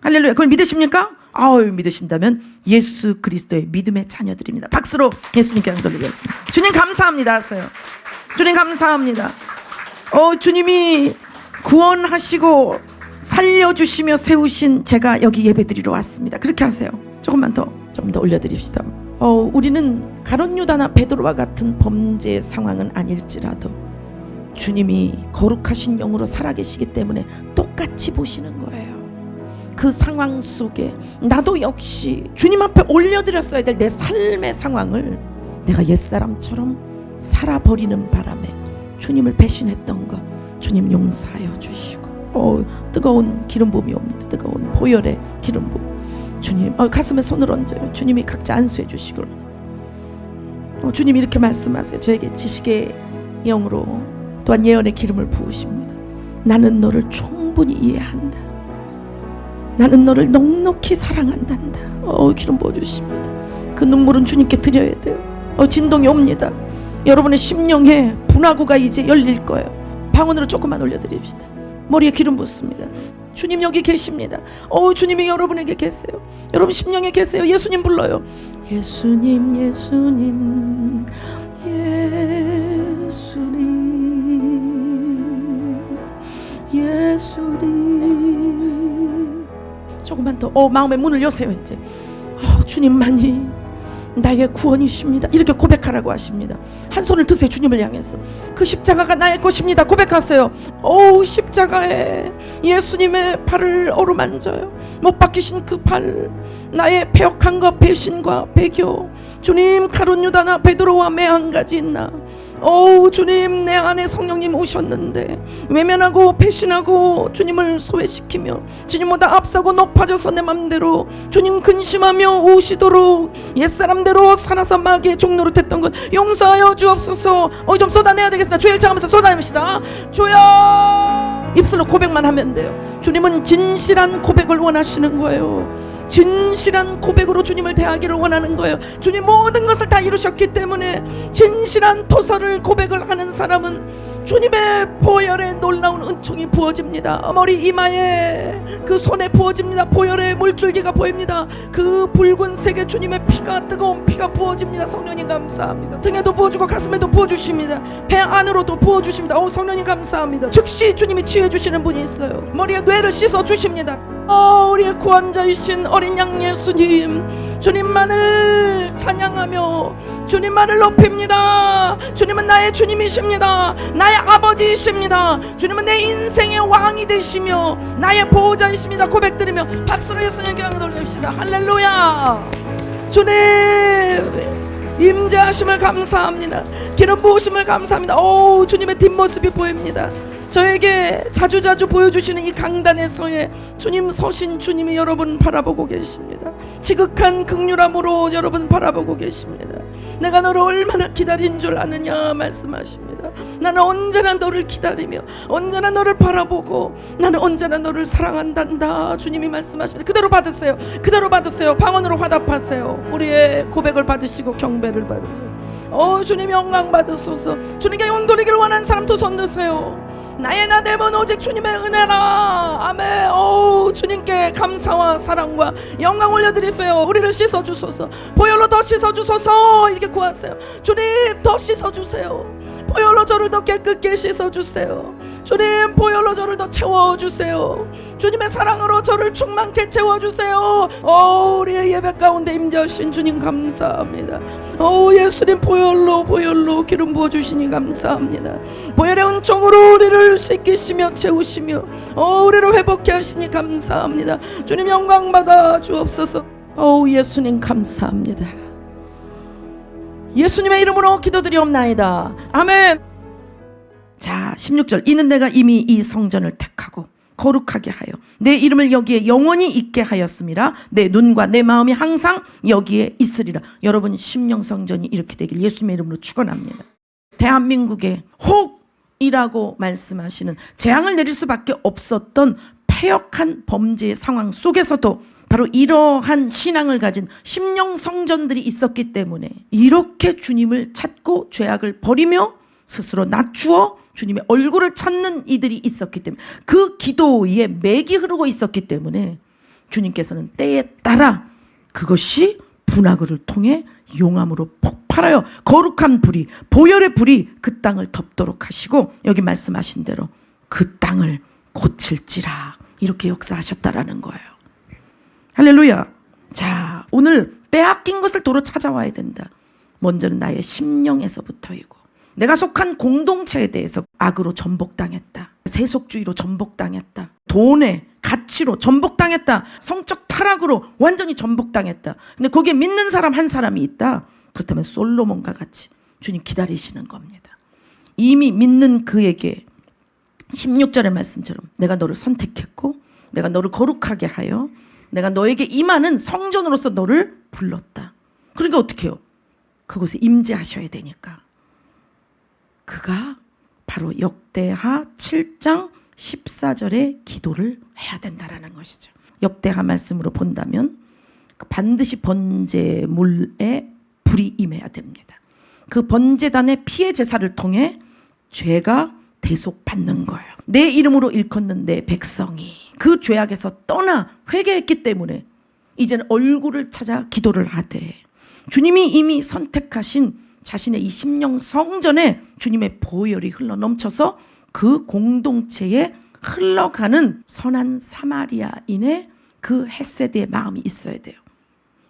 [SPEAKER 2] 할렐루야. 그걸 믿으십니까? 믿으신다면 예수 그리스도의 믿음의 자녀들입니다. 박수로 예수님께 영광 돌리겠습니다. 주님 감사합니다 하세요. 주님 감사합니다. 주님이 구원하시고 살려주시며 세우신 제가 여기 예배드리러 왔습니다. 그렇게 하세요. 조금 더 올려드립시다. 우리는 가룟 유다나 베드로와 같은 범죄의 상황은 아닐지라도 주님이 거룩하신 영으로 살아계시기 때문에 똑같이 보시는 거예요. 그 상황 속에 나도 역시 주님 앞에 올려드렸어야 될 내 삶의 상황을 내가 옛사람처럼 살아버리는 바람에 주님을 배신했던 것 주님 용서하여 주시고 뜨거운 기름 부음이 옵니다. 뜨거운 보혈의 기름 부음. 주님 가슴에 손을 얹어요. 주님이 각자 안수해 주시기를 주님 이렇게 말씀하세요. 저에게 지식의 영으로 또한 예언의 기름을 부으십니다. 나는 너를 충분히 이해한다. 나는 너를 넉넉히 사랑한단다. 기름 부어주십니다. 그 눈물은 주님께 드려야 돼요. 진동이 옵니다. 여러분의 심령에 분화구가 이제 열릴 거예요. 방언으로 조금만 올려드립시다. 머리에 기름 붓습니다. 주님 여기 계십니다. 주님이 여러분에게 계세요. 여러분 심령에 계세요. 예수님 불러요. 예수님 예수님 예수님 예수님 조금만 더 마음의 문을 여세요. 이제 주님만이 나의 구원이십니다. 이렇게 고백하라고 하십니다. 한 손을 드세요. 주님을 향해서. 그 십자가가 나의 것입니다. 고백하세요. 십자가에 예수님의 발을 어루만져요. 못 박히신 그 발, 나의 패역함과 배신과 배교, 주님 가룟 유다나 베드로와 매 한 가지 있나. 주님, 내 안에 성령님 오셨는데 외면하고 배신하고 주님을 소외시키며 주님보다 앞서고 높아져서 내 맘대로 주님 근심하며 우시도록 옛사람대로 살아서 마귀의 종노릇 했던 것 용서하여 주옵소서. 좀 쏟아내야 되겠습니다. 주의 일창하면서 쏟아냅시다. 주여. 입술로 고백만 하면 돼요. 주님은 진실한 고백을 원하시는 거예요. 진실한 고백으로 주님을 대하기를 원하는 거예요. 주님 모든 것을 다 이루셨기 때문에 진실한 토설을 고백을 하는 사람은 주님의 보혈에 놀라운 은총이 부어집니다. 머리 이마에 그 손에 부어집니다. 보혈의 물줄기가 보입니다. 그 붉은색의 주님의 피가, 뜨거운 피가 부어집니다. 성령님 감사합니다. 등에도 부어주고 가슴에도 부어주십니다. 배 안으로도 부어주십니다. 성령님 감사합니다. 즉시 주님이 치유해주시는 분이 있어요. 머리에 뇌를 씻어주십니다. 우리의 구원자이신 어린 양 예수님, 주님만을 찬양하며 주님만을 높입니다. 주님은 나의 주님이십니다. 나의 아버지이십니다. 주님은 내 인생의 왕이 되시며 나의 보호자이십니다. 고백드리며 박수로 예수님께 영광 돌립시다. 할렐루야. 주님 임재하심을 감사합니다. 기름 부으심을 감사합니다. 주님의 뒷모습이 보입니다. 저에게 자주자주 보여주시는 이 강단에서의 주님 서신 주님이 여러분 바라보고 계십니다. 지극한 긍휼함으로 여러분 바라보고 계십니다. 내가 너를 얼마나 기다린 줄 아느냐 말씀하십니다. 나는 언제나 너를 기다리며 언제나 너를 바라보고 나는 언제나 너를 사랑한단다 주님이 말씀하십니다. 그대로 받으세요. 그대로 받으세요. 방언으로 화답하세요. 우리의 고백을 받으시고 경배를 받으소서. 주님 영광 받으소서. 주님께 영광 돌리기를 원하는 사람 두 손 드세요. 나의 나됨은 오직 주님의 은혜라. 아멘. 주님께 감사와 사랑과 영광 올려드리세요. 우리를 씻어주소서. 보혈로 더 씻어주소서. 이렇게 구하세요. 주님 더 씻어주세요. 보혈로 저를 더 깨끗게 씻어주세요. 주님 보혈로 저를 더 채워주세요. 주님의 사랑으로 저를 충만케 채워주세요. 우리의 예배 가운데 임재하신 주님 감사합니다. 예수님 보혈로 기름 부어주시니 감사합니다. 보혈의 은총으로 우리를 씻기시며 채우시며 우리를 회복케 하시니 감사합니다. 주님 영광 받아 주옵소서. 예수님 감사합니다. 예수님의 이름으로 기도드리옵나이다. 아멘. 자 16절 이는 내가 이미 이 성전을 택하고 거룩하게 하여 내 이름을 여기에 영원히 있게 하였음이라. 내 눈과 내 마음이 항상 여기에 있으리라. 여러분 심령성전이 이렇게 되길 예수님의 이름으로 축원합니다. 대한민국에 혹이라고 말씀하시는 재앙을 내릴 수밖에 없었던 패역한 범죄의 상황 속에서도 바로 이러한 신앙을 가진 심령성전들이 있었기 때문에 이렇게 주님을 찾고 죄악을 버리며 스스로 낮추어 주님의 얼굴을 찾는 이들이 있었기 때문에 그 기도에 맥이 흐르고 있었기 때문에 주님께서는 때에 따라 그것이 분화구를 통해 용암으로 폭발하여 거룩한 불이 보혈의 불이 그 땅을 덮도록 하시고 여기 말씀하신 대로 그 땅을 고칠지라 이렇게 역사하셨다라는 거예요. 할렐루야. 자 오늘 빼앗긴 것을 도로 찾아와야 된다. 먼저는 나의 심령에서부터이고 내가 속한 공동체에 대해서 악으로 전복당했다. 세속주의로 전복당했다. 돈에 가치로 전복당했다. 성적 타락으로 완전히 전복당했다. 근데 거기에 믿는 사람 한 사람이 있다. 그렇다면 솔로몬과 같이 주님 기다리시는 겁니다. 이미 믿는 그에게 16절의 말씀처럼 내가 너를 선택했고 내가 너를 거룩하게 하여 내가 너에게 임하는 성전으로서 너를 불렀다. 그러니까 어떻게 해요? 그곳에 임재하셔야 되니까. 그가 바로 역대하 7장 14절의 기도를 해야 된다라는 것이죠. 역대하 말씀으로 본다면 반드시 번제물에 불이 임해야 됩니다. 그 번제단의 피의 제사를 통해 죄가 대속받는 거예요. 내 이름으로 일컫는 내 백성이 그 죄악에서 떠나 회개했기 때문에 이제는 얼굴을 찾아 기도를 하되 주님이 이미 선택하신 자신의 이 심령 성전에 주님의 보혈이 흘러 넘쳐서 그 공동체에 흘러가는 선한 사마리아인의 그 헤세드의 마음이 있어야 돼요.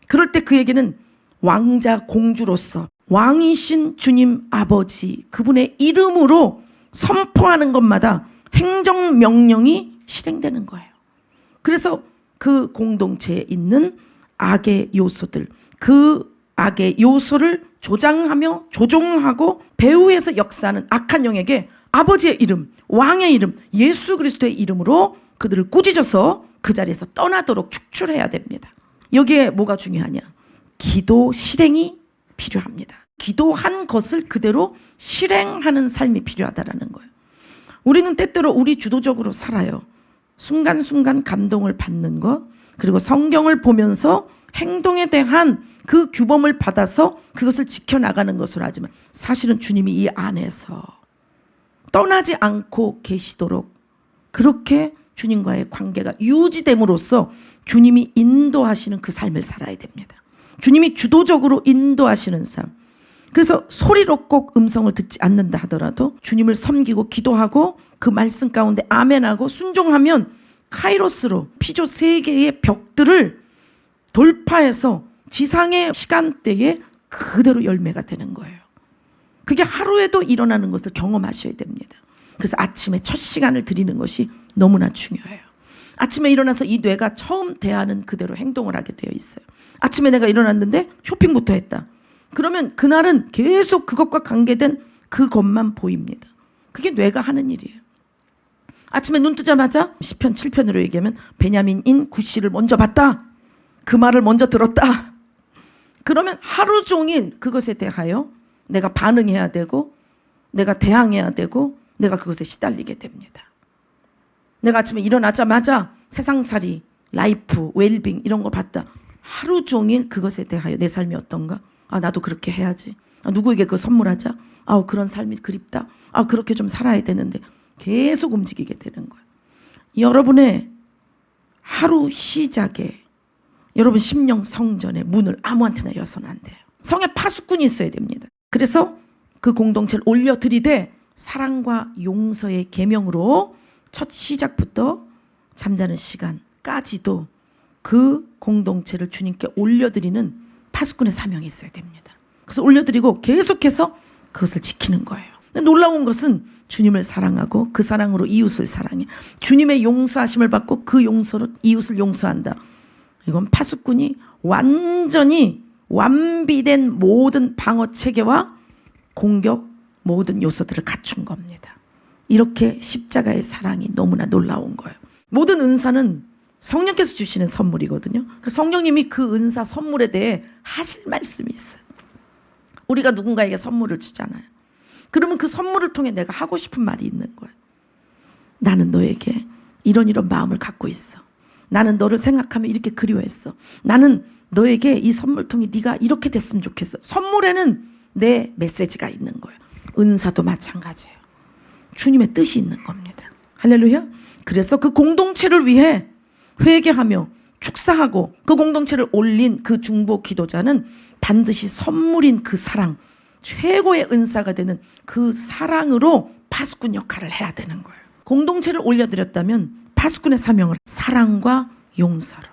[SPEAKER 2] 그럴 때 그에게는 왕자 공주로서 왕이신 주님 아버지 그분의 이름으로 선포하는 것마다 행정명령이 실행되는 거예요. 그래서 그 공동체에 있는 악의 요소들, 그 악의 요소를 조장하며 조종하고 배후에서 역사하는 악한 영에게 아버지의 이름, 왕의 이름, 예수 그리스도의 이름으로 그들을 꾸짖어서 그 자리에서 떠나도록 축출해야 됩니다. 여기에 뭐가 중요하냐? 기도 실행이 필요합니다. 기도한 것을 그대로 실행하는 삶이 필요하다라는 거예요. 우리는 때때로 우리 주도적으로 살아요. 순간순간 감동을 받는 것, 그리고 성경을 보면서 행동에 대한 그 규범을 받아서 그것을 지켜나가는 것으로 하지만 사실은 주님이 이 안에서 떠나지 않고 계시도록 그렇게 주님과의 관계가 유지됨으로써 주님이 인도하시는 그 삶을 살아야 됩니다. 주님이 주도적으로 인도하시는 삶. 그래서 소리로 꼭 음성을 듣지 않는다 하더라도 주님을 섬기고 기도하고 그 말씀 가운데 아멘하고 순종하면 카이로스로 피조 세계의 벽들을 돌파해서 지상의 시간대에 그대로 열매가 되는 거예요. 그게 하루에도 일어나는 것을 경험하셔야 됩니다. 그래서 아침에 첫 시간을 드리는 것이 너무나 중요해요. 아침에 일어나서 이 뇌가 처음 대하는 그대로 행동을 하게 되어 있어요. 아침에 내가 일어났는데 쇼핑부터 했다. 그러면 그날은 계속 그것과 관계된 그것만 보입니다. 그게 뇌가 하는 일이에요. 아침에 눈 뜨자마자 시편 7편으로 얘기하면 베냐민인 구시를 먼저 봤다. 그 말을 먼저 들었다. 그러면 하루 종일 그것에 대하여 내가 반응해야 되고 내가 대항해야 되고 내가 그것에 시달리게 됩니다. 내가 아침에 일어나자마자 세상살이, 라이프, 웰빙 이런 거 봤다. 하루 종일 그것에 대하여 내 삶이 어떤가? 아, 나도 그렇게 해야지. 아, 누구에게 그거 선물하자. 아, 그런 삶이 그립다. 아, 그렇게 좀 살아야 되는데 계속 움직이게 되는 거예요. 여러분의 하루 시작에 여러분 심령 성전의 문을 아무한테나 여서는 안 돼요. 성에 파수꾼이 있어야 됩니다. 그래서 그 공동체를 올려드리되 사랑과 용서의 계명으로 첫 시작부터 잠자는 시간까지도 그 공동체를 주님께 올려드리는 파수꾼의 사명이 있어야 됩니다. 그래서 올려드리고 계속해서 그것을 지키는 거예요. 놀라운 것은 주님을 사랑하고 그 사랑으로 이웃을 사랑해. 주님의 용서하심을 받고 그 용서로 이웃을 용서한다. 이건 파수꾼이 완전히 완비된 모든 방어 체계와 공격 모든 요소들을 갖춘 겁니다. 이렇게 십자가의 사랑이 너무나 놀라운 거예요. 모든 은사는 성령께서 주시는 선물이거든요. 그 성령님이 그 은사 선물에 대해 하실 말씀이 있어요. 우리가 누군가에게 선물을 주잖아요. 그러면 그 선물을 통해 내가 하고 싶은 말이 있는 거예요. 나는 너에게 이런 마음을 갖고 있어. 나는 너를 생각하며 이렇게 그리워했어. 나는 너에게 이 선물 통해 네가 이렇게 됐으면 좋겠어. 선물에는 내 메시지가 있는 거예요. 은사도 마찬가지예요. 주님의 뜻이 있는 겁니다. 할렐루야. 그래서 그 공동체를 위해 회개하며 축사하고 그 공동체를 올린 그 중보 기도자는 반드시 선물인 그 사랑, 최고의 은사가 되는 그 사랑으로 파수꾼 역할을 해야 되는 거예요. 공동체를 올려드렸다면 파수꾼의 사명을 사랑과 용서로.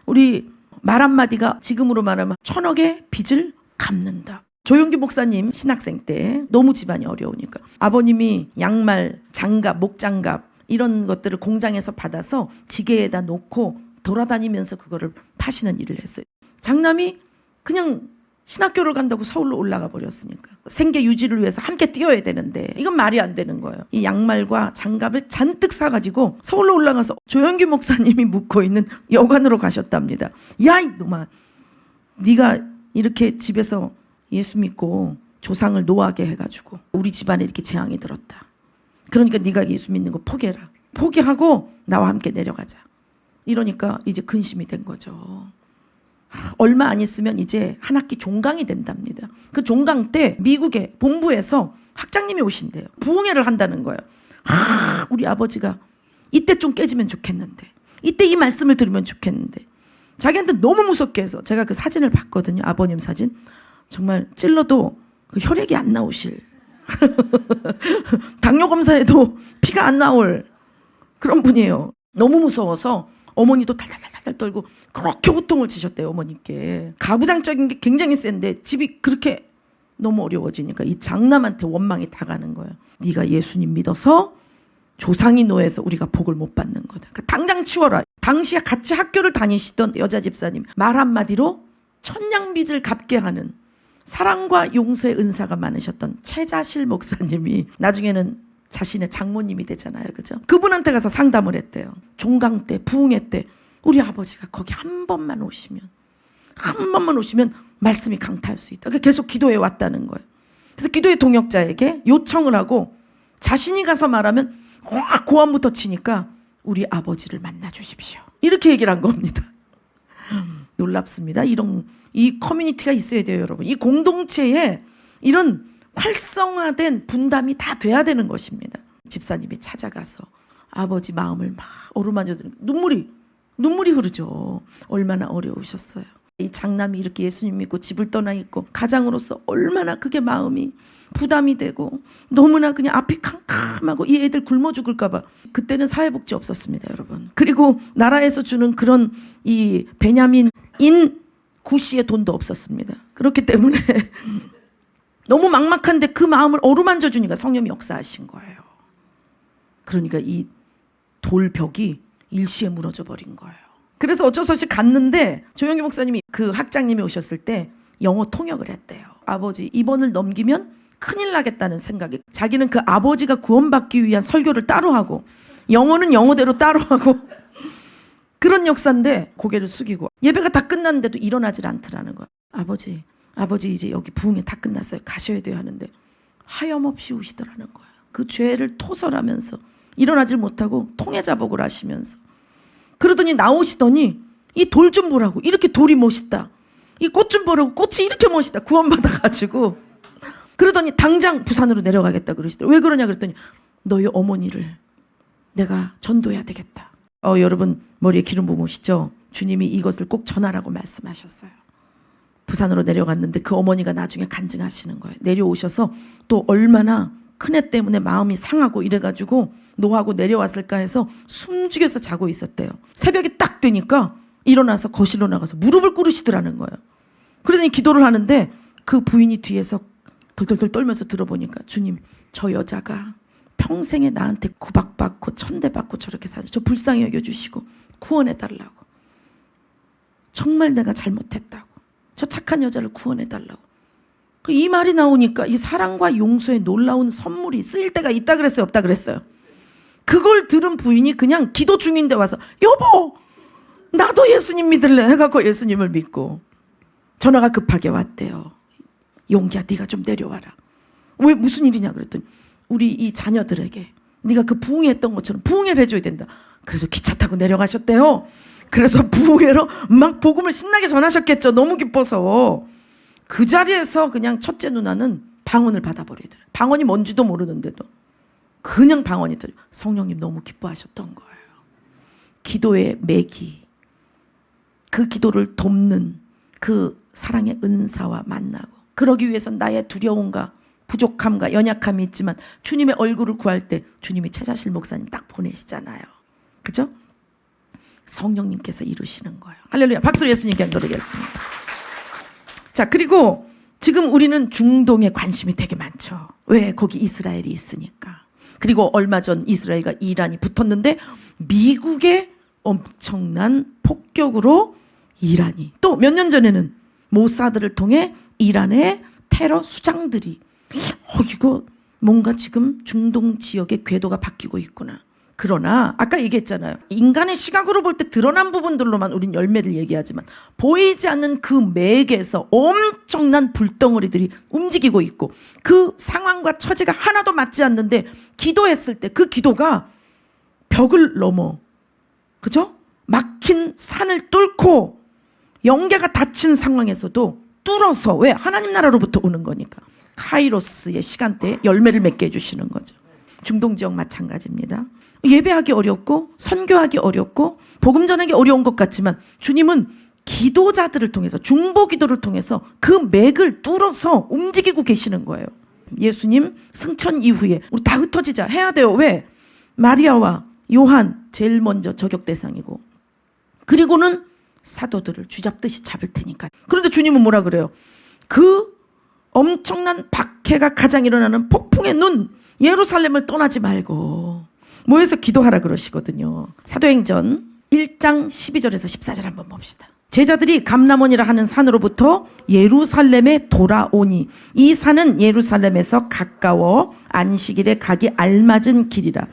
[SPEAKER 2] 우리 말 한마디가 지금으로 말하면 1000억의 빚을 갚는다. 조용기 목사님 신학생 때 너무 집안이 어려우니까 아버님이 양말, 장갑, 목장갑 이런 것들을 공장에서 받아서 지게에다 놓고 돌아다니면서 그거를 파시는 일을 했어요. 장남이 그냥 신학교를 간다고 서울로 올라가 버렸으니까 생계 유지를 위해서 함께 뛰어야 되는데 이건 말이 안 되는 거예요. 이 양말과 장갑을 잔뜩 사가지고 서울로 올라가서 조영기 목사님이 묵고 있는 여관으로 가셨답니다. 야 이놈아, 네가 이렇게 집에서 예수 믿고 조상을 노하게 해가지고 우리 집안에 이렇게 재앙이 들었다. 그러니까 네가 예수 믿는 거 포기해라. 포기하고 나와 함께 내려가자. 이러니까 이제 근심이 된 거죠. 얼마 안 있으면 이제 한 학기 종강이 된답니다. 그 종강 때 미국의 본부에서 학장님이 오신대요. 부흥회를 한다는 거예요. 우리 아버지가 이때 좀 깨지면 좋겠는데, 이때 이 말씀을 들으면 좋겠는데, 자기한테 너무 무섭게 해서 제가 그 사진을 봤거든요. 아버님 사진. 정말 찔러도 그 혈액이 안 나오실 당뇨 검사에도 피가 안 나올 그런 분이에요. 너무 무서워서 어머니도 달달달달 떨고 그렇게 호통을 치셨대요. 어머니께. 가부장적인 게 굉장히 센데 집이 그렇게 너무 어려워지니까 이 장남한테 원망이 다 가는 거예요. 네가 예수님 믿어서 조상이 노예해서 우리가 복을 못 받는 거다. 그러니까 당장 치워라. 당시에 같이 학교를 다니시던 여자 집사님 말 한마디로 천냥빚을 갚게 하는 사랑과 용서의 은사가 많으셨던 최자실 목사님이 나중에는 자신의 장모님이 되잖아요. 그죠? 그분한테 가서 상담을 했대요. 종강 때, 부흥회 때 우리 아버지가 거기 한 번만 오시면 말씀이 강타할 수 있다. 계속 기도해 왔다는 거예요. 그래서 기도의 동역자에게 요청을 하고 자신이 가서 말하면 확 고함부터 치니까 우리 아버지를 만나 주십시오. 이렇게 얘기를 한 겁니다. 놀랍습니다. 이 커뮤니티가 있어야 돼요, 여러분. 이 공동체에 이런 활성화된 분담이 다 돼야 되는 것입니다. 집사님이 찾아가서 아버지 마음을 막 어루만져 눈물이 흐르죠. 얼마나 어려우셨어요. 이 장남이 이렇게 예수님 믿고 집을 떠나 있고 가장으로서 얼마나 그게 마음이 부담이 되고 너무나 그냥 앞이 캄캄하고 이 애들 굶어 죽을까 봐. 그때는 사회복지 없었습니다, 여러분. 그리고 나라에서 주는 그런 이 베냐민인 구시의 돈도 없었습니다. 그렇기 때문에 너무 막막한데 그 마음을 어루만져 주니까 성령이 역사하신 거예요. 그러니까 이 돌벽이 일시에 무너져 버린 거예요. 그래서 어쩔 수 없이 갔는데 조영기 목사님이 그 학장님이 오셨을 때 영어 통역을 했대요. 아버지 입원을 넘기면 큰일 나겠다는 생각에 자기는 그 아버지가 구원받기 위한 설교를 따로 하고 영어는 영어대로 따로 하고 그런 역사인데 고개를 숙이고 예배가 다 끝났는데도 일어나질 않더라는 거예요. 아버지 이제 여기 부흥회 다 끝났어요. 가셔야 돼요 하는데 하염없이 우시더라는 거예요. 그 죄를 토설하면서 일어나질 못하고 통해자복을 하시면서 그러더니 나오시더니 이 돌 좀 보라고 이렇게 돌이 멋있다. 이 꽃 좀 보라고 꽃이 이렇게 멋있다. 구원받아가지고 그러더니 당장 부산으로 내려가겠다 그러시더라고요. 왜 그러냐 그랬더니 너희 어머니를 내가 전도해야 되겠다. 여러분 머리에 기름 부으시죠? 주님이 이것을 꼭 전하라고 말씀하셨어요. 부산으로 내려갔는데 그 어머니가 나중에 간증하시는 거예요. 내려오셔서 또 얼마나 큰애 때문에 마음이 상하고 이래가지고 노하고 내려왔을까 해서 숨죽여서 자고 있었대요. 새벽이 딱 되니까 일어나서 거실로 나가서 무릎을 꿇으시더라는 거예요. 그러더니 기도를 하는데 그 부인이 뒤에서 덜덜덜 떨면서 들어보니까 주님 저 여자가 평생에 나한테 구박받고 천대받고 저렇게 사죠. 저 불쌍히 여겨주시고 구원해달라고. 정말 내가 잘못했다고. 저 착한 여자를 구원해달라고. 이 말이 나오니까 이 사랑과 용서의 놀라운 선물이 쓰일 때가 있다 그랬어요? 없다 그랬어요? 그걸 들은 부인이 그냥 기도 중인데 와서 여보 나도 예수님 믿을래 해갖고 예수님을 믿고 전화가 급하게 왔대요. 용기야 네가 좀 내려와라. 왜 무슨 일이냐 그랬더니 우리 이 자녀들에게 네가 그 부흥했던 것처럼 부흥회를 해줘야 된다. 그래서 기차 타고 내려가셨대요. 그래서 부흥회로 막 복음을 신나게 전하셨겠죠. 너무 기뻐서. 그 자리에서 그냥 첫째 누나는 방언을 받아버리더래. 방언이 뭔지도 모르는데도 그냥 방언이 들려. 성령님 너무 기뻐하셨던 거예요. 기도의 매기, 그 기도를 돕는 그 사랑의 은사와 만나고 그러기 위해선 나의 두려움과 부족함과 연약함이 있지만 주님의 얼굴을 구할 때 주님이 최자실 목사님 딱 보내시잖아요. 그죠? 성령님께서 이루시는 거예요. 할렐루야. 박수로 예수님께 드리겠습니다. 자, 그리고 지금 우리는 중동에 관심이 되게 많죠. 왜? 거기 이스라엘이 있으니까. 그리고 얼마 전 이스라엘과 이란이 붙었는데 미국의 엄청난 폭격으로 이란이 또 몇 년 전에는 모사드를 통해 이란의 테러 수장들이 이거 뭔가 지금 중동 지역의 궤도가 바뀌고 있구나. 그러나 아까 얘기했잖아요. 인간의 시각으로 볼 때 드러난 부분들로만 우린 열매를 얘기하지만 보이지 않는 그 맥에서 엄청난 불덩어리들이 움직이고 있고 그 상황과 처지가 하나도 맞지 않는데 기도했을 때 그 기도가 벽을 넘어 그죠? 막힌 산을 뚫고 영계가 닫힌 상황에서도 뚫어서 왜? 하나님 나라로부터 오는 거니까 카이로스의 시간대에 열매를 맺게 해주시는 거죠. 중동 지역 마찬가지입니다. 예배하기 어렵고 선교하기 어렵고 복음 전하기 어려운 것 같지만 주님은 기도자들을 통해서 중보 기도를 통해서 그 맥을 뚫어서 움직이고 계시는 거예요. 예수님 승천 이후에 우리 다 흩어지자 해야 돼요. 왜? 마리아와 요한 제일 먼저 저격 대상이고 그리고는 사도들을 쥐잡듯이 잡을 테니까. 그런데 주님은 뭐라 그래요? 그 엄청난 박해가 가장 일어나는 폭풍의 눈 예루살렘을 떠나지 말고 모여서 기도하라 그러시거든요. 사도행전 1장 12절에서 14절 한번 봅시다. 제자들이 감람원이라 하는 산으로부터 예루살렘에 돌아오니 이 산은 예루살렘에서 가까워 안식일에 가기 알맞은 길이라.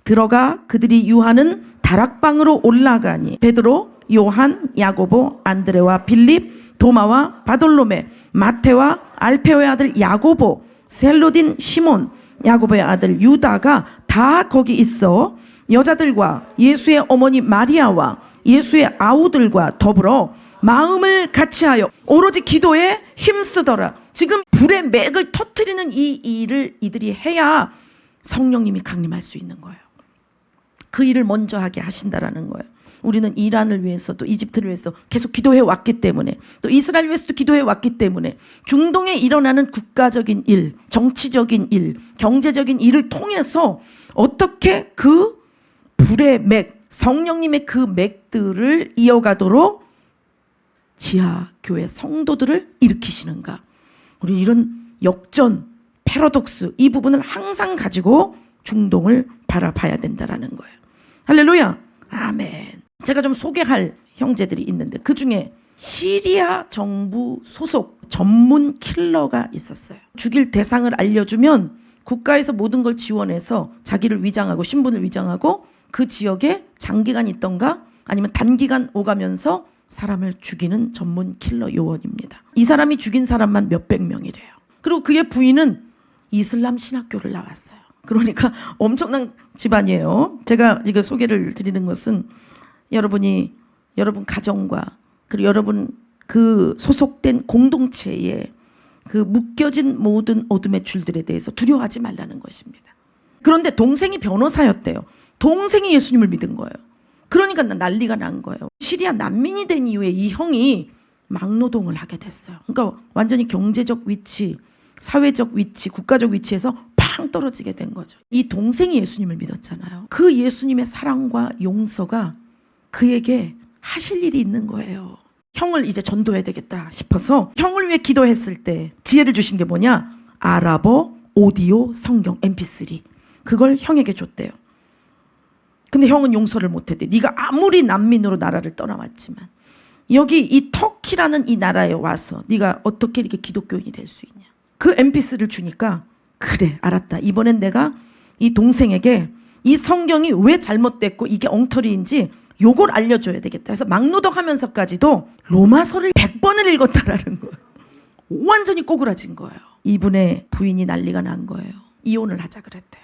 [SPEAKER 2] 들어가 그들이 유하는 다락방으로 올라가니 베드로, 요한, 야고보, 안드레와 빌립, 도마와 바돌로메, 마테와 알페오의 아들 야고보, 셀로딘 시몬, 야고보의 아들 유다가 다 거기 있어 여자들과 예수의 어머니 마리아와 예수의 아우들과 더불어 마음을 같이하여 오로지 기도에 힘쓰더라. 지금 불의 맥을 터뜨리는 이 일을 이들이 해야 성령님이 강림할 수 있는 거예요. 그 일을 먼저 하게 하신다라는 거예요. 우리는 이란을 위해서도 이집트를 위해서 계속 기도해 왔기 때문에 또 이스라엘 위해서도 기도해 왔기 때문에 중동에 일어나는 국가적인 일, 정치적인 일, 경제적인 일을 통해서 어떻게 그 불의 맥, 성령님의 그 맥들을 이어가도록 지하교회 성도들을 일으키시는가. 우리 이런 역전, 패러독스 이 부분을 항상 가지고 중동을 바라봐야 된다라는 거예요. 할렐루야. 아멘. 제가 좀 소개할 형제들이 있는데 그 중에 시리아 정부 소속 전문 킬러가 있었어요. 죽일 대상을 알려주면 국가에서 모든 걸 지원해서 자기를 위장하고 신분을 위장하고 그 지역에 장기간 있던가 아니면 단기간 오가면서 사람을 죽이는 전문 킬러 요원입니다. 이 사람이 죽인 사람만 몇백 명이래요. 그리고 그의 부인은 이슬람 신학교를 나왔어요. 그러니까 엄청난 집안이에요. 제가 이거 소개를 드리는 것은 여러분 가정과 그리고 여러분 그 소속된 공동체에 그 묶여진 모든 어둠의 줄들에 대해서 두려워하지 말라는 것입니다. 그런데 동생이 변호사였대요. 동생이 예수님을 믿은 거예요. 그러니까 난리가 난 거예요. 시리아 난민이 된 이후에 이 형이 막노동을 하게 됐어요. 그러니까 완전히 경제적 위치, 사회적 위치, 국가적 위치에서 팡 떨어지게 된 거죠. 이 동생이 예수님을 믿었잖아요. 그 예수님의 사랑과 용서가 그에게 하실 일이 있는 거예요. 형을 이제 전도해야 되겠다 싶어서 형을 위해 기도했을 때 지혜를 주신 게 뭐냐? 아랍어 오디오 성경 mp3 그걸 형에게 줬대요. 근데 형은 용서를 못했대. 네가 아무리 난민으로 나라를 떠나왔지만 여기 이 터키라는 이 나라에 와서 네가 어떻게 이렇게 기독교인이 될 수 있냐. 그 mp3를 주니까 그래 알았다. 이번엔 내가 이 동생에게 이 성경이 왜 잘못됐고 이게 엉터리인지 요걸 알려줘야 되겠다 해서 막노동하면서까지도 로마서를 100번을 읽었다라는 거예요. 완전히 꼬그라진 거예요. 이분의 부인이 난리가 난 거예요. 이혼을 하자 그랬대요.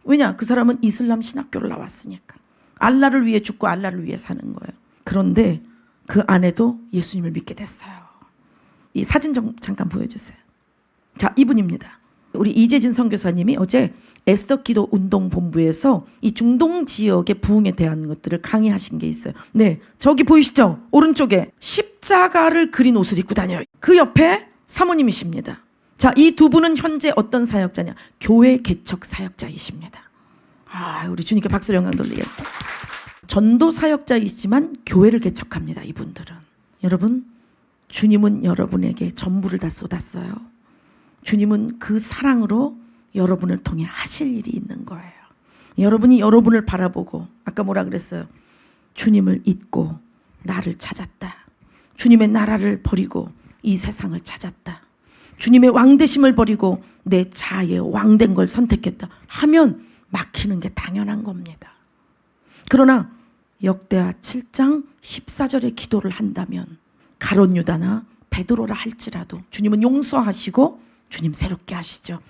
[SPEAKER 2] 왜냐? 그 사람은 이슬람 신학교를 나왔으니까. 알라를 위해 죽고 알라를 위해 사는 거예요. 그런데 그 아내도 예수님을 믿게 됐어요. 이 사진 좀 잠깐 보여주세요. 자, 이분입니다. 우리 이재진 선교사님이 어제 에스더 기도 운동 본부에서 이 중동 지역의 부흥에 대한 것들을 강의하신 게 있어요. 네, 저기 보이시죠? 오른쪽에 십자가를 그린 옷을 입고 다녀요. 그 옆에 사모님이십니다. 자, 이 두 분은 현재 어떤 사역자냐? 교회 개척 사역자이십니다. 아, 우리 주님께 박수 영광 돌리겠어요. 전도 사역자이시지만 교회를 개척합니다. 이분들은. 여러분, 주님은 여러분에게 전부를 다 쏟았어요. 주님은 그 사랑으로 여러분을 통해 하실 일이 있는 거예요. 여러분이 여러분을 바라보고 아까 뭐라 그랬어요? 주님을 잊고 나를 찾았다. 주님의 나라를 버리고 이 세상을 찾았다. 주님의 왕되심을 버리고 내 자아의 왕된 걸 선택했다 하면 막히는 게 당연한 겁니다. 그러나 역대하 7장 14절의 기도를 한다면 가롯 유다나 베드로라 할지라도 주님은 용서하시고 주님 새롭게 하시죠.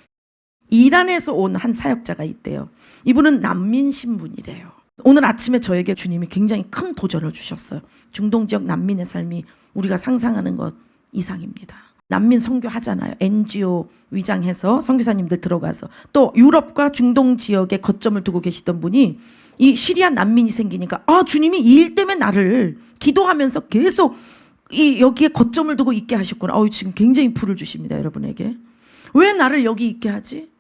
[SPEAKER 2] 이란에서 온 한 사역자가 있대요. 이분은 난민 신분이래요. 오늘 아침에 저에게 주님이 굉장히 큰 도전을 주셨어요. 중동 지역 난민의 삶이 우리가 상상하는 것 이상입니다. 난민 선교하잖아요. NGO 위장해서 선교사님들 들어가서 또 유럽과 중동 지역에 거점을 두고 계시던 분이 이 시리아 난민이 생기니까 아 주님이 이 일 때문에 나를 기도하면서 계속 이 여기에 거점을 두고 있게 하셨구나. 지금 굉장히 불을 주십니다. 여러분에게. 왜 나를 여기 있게 하지?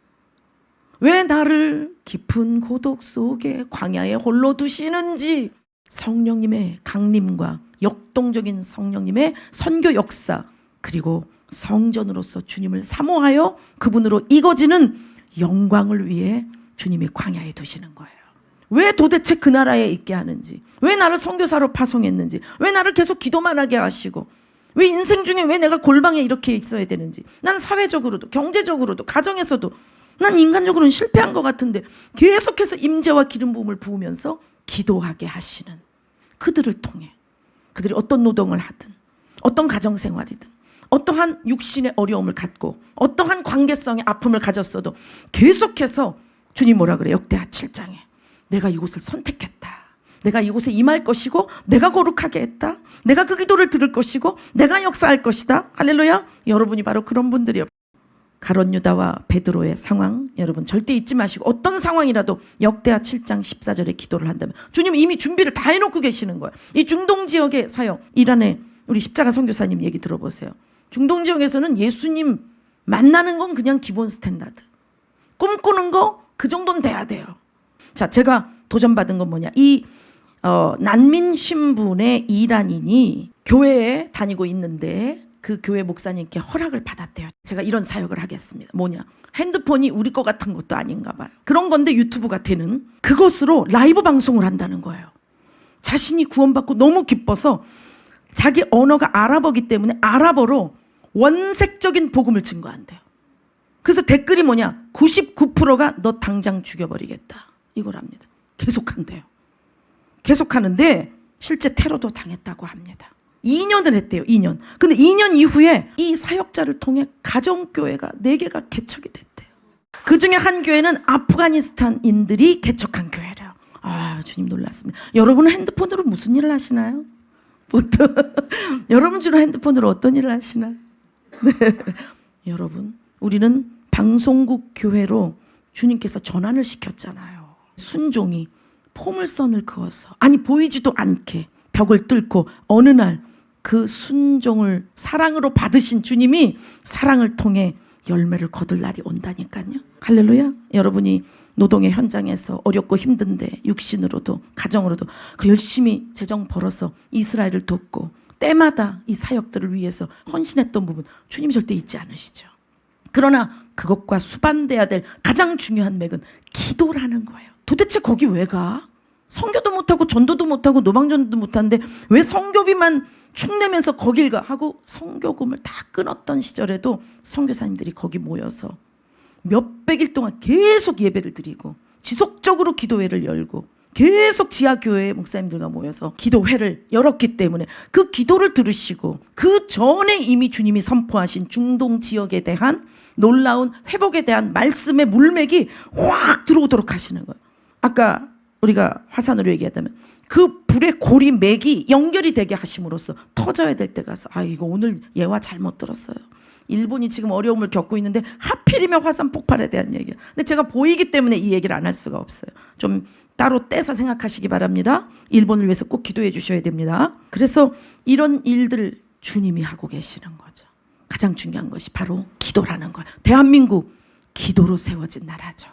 [SPEAKER 2] 왜 나를 깊은 고독 속에 광야에 홀로 두시는지 성령님의 강림과 역동적인 성령님의 선교 역사, 그리고 성전으로서 주님을 사모하여 그분으로 이거지는 영광을 위해 주님이 광야에 두시는 거예요. 왜 도대체 그 나라에 있게 하는지, 왜 나를 선교사로 파송했는지, 왜 나를 계속 기도만 하게 하시고, 왜 인생 중에 왜 내가 골방에 이렇게 있어야 되는지, 난 사회적으로도 경제적으로도 가정에서도 난 인간적으로는 실패한 것 같은데 계속해서 임재와 기름 부음을 부으면서 기도하게 하시는 그들을 통해, 그들이 어떤 노동을 하든 어떤 가정생활이든 어떠한 육신의 어려움을 갖고 어떠한 관계성의 아픔을 가졌어도 계속해서 주님 뭐라 그래요? 역대하 7장에 내가 이곳을 선택했다, 내가 이곳에 임할 것이고 내가 거룩하게 했다, 내가 그 기도를 들을 것이고 내가 역사할 것이다. 할렐루야. 여러분이 바로 그런 분들이요. 가룟 유다와 베드로의 상황 여러분 절대 잊지 마시고, 어떤 상황이라도 역대하 7장 14절에 기도를 한다면 주님 이미 준비를 다 해놓고 계시는 거예요. 이 중동 지역의 사역, 이란의 우리 십자가 선교사님 얘기 들어보세요. 중동 지역에서는 예수님 만나는 건 그냥 기본 스탠다드, 꿈꾸는 거 그 정도는 돼야 돼요. 자, 제가 도전받은 건 뭐냐, 이 난민 신분의 이란인이 교회에 다니고 있는데 그 교회 목사님께 허락을 받았대요. 제가 이런 사역을 하겠습니다. 뭐냐, 핸드폰이 우리 거 같은 것도 아닌가 봐요. 그런 건데 유튜브가 되는 그것으로 라이브 방송을 한다는 거예요. 자신이 구원받고 너무 기뻐서 자기 언어가 아랍어기 때문에 아랍어로 원색적인 복음을 증거한대요. 그래서 댓글이 뭐냐, 99%가 너 당장 죽여버리겠다 이거랍니다. 계속한대요. 계속하는데 실제 테러도 당했다고 합니다. 2년을 했대요. 2년. 근데 2년 이후에 이 사역자를 통해 가정교회가 4개가 개척이 됐대요. 그 중에 한 교회는 아프가니스탄인들이 개척한 교회래요. 아, 주님 놀랐습니다. 여러분은 핸드폰으로 무슨 일을 하시나요? 보통 여러분 주로 핸드폰으로 어떤 일을 하시나요? 네. 여러분, 우리는 방송국 교회로 주님께서 전환을 시켰잖아요. 순종이 포물선을 그어서, 아니 보이지도 않게 벽을 뚫고 어느 날 그 순종을 사랑으로 받으신 주님이 사랑을 통해 열매를 거둘 날이 온다니까요. 할렐루야. 여러분이 노동의 현장에서 어렵고 힘든데 육신으로도 가정으로도 그 열심히 재정 벌어서 이스라엘을 돕고 때마다 이 사역들을 위해서 헌신했던 부분 주님 절대 잊지 않으시죠. 그러나 그것과 수반돼야 될 가장 중요한 맥은 기도라는 거예요. 도대체 거기 왜 가? 선교도 못하고 전도도 못하고 노방전도 못하는데 왜 선교비만 축내면서 거길 가? 하고 선교금을 다 끊었던 시절에도 선교사님들이 거기 모여서 몇백일 동안 계속 예배를 드리고 지속적으로 기도회를 열고 계속 지하교회 목사님들과 모여서 기도회를 열었기 때문에 그 기도를 들으시고 그 전에 이미 주님이 선포하신 중동 지역에 대한 놀라운 회복에 대한 말씀의 물맥이 확 들어오도록 하시는 거예요. 아까 우리가 화산으로 얘기했다면 그 불의 고리 맥이 연결이 되게 하심으로써 터져야 될 때 가서, 아 이거 오늘 예화 잘못 들었어요. 일본이 지금 어려움을 겪고 있는데 하필이면 화산 폭발에 대한 얘기예요. 근데 제가 보이기 때문에 이 얘기를 안 할 수가 없어요. 좀 따로 떼서 생각하시기 바랍니다. 일본을 위해서 꼭 기도해 주셔야 됩니다. 그래서 이런 일들 주님이 하고 계시는 거죠. 가장 중요한 것이 바로 기도라는 거예요. 대한민국 기도로 세워진 나라죠.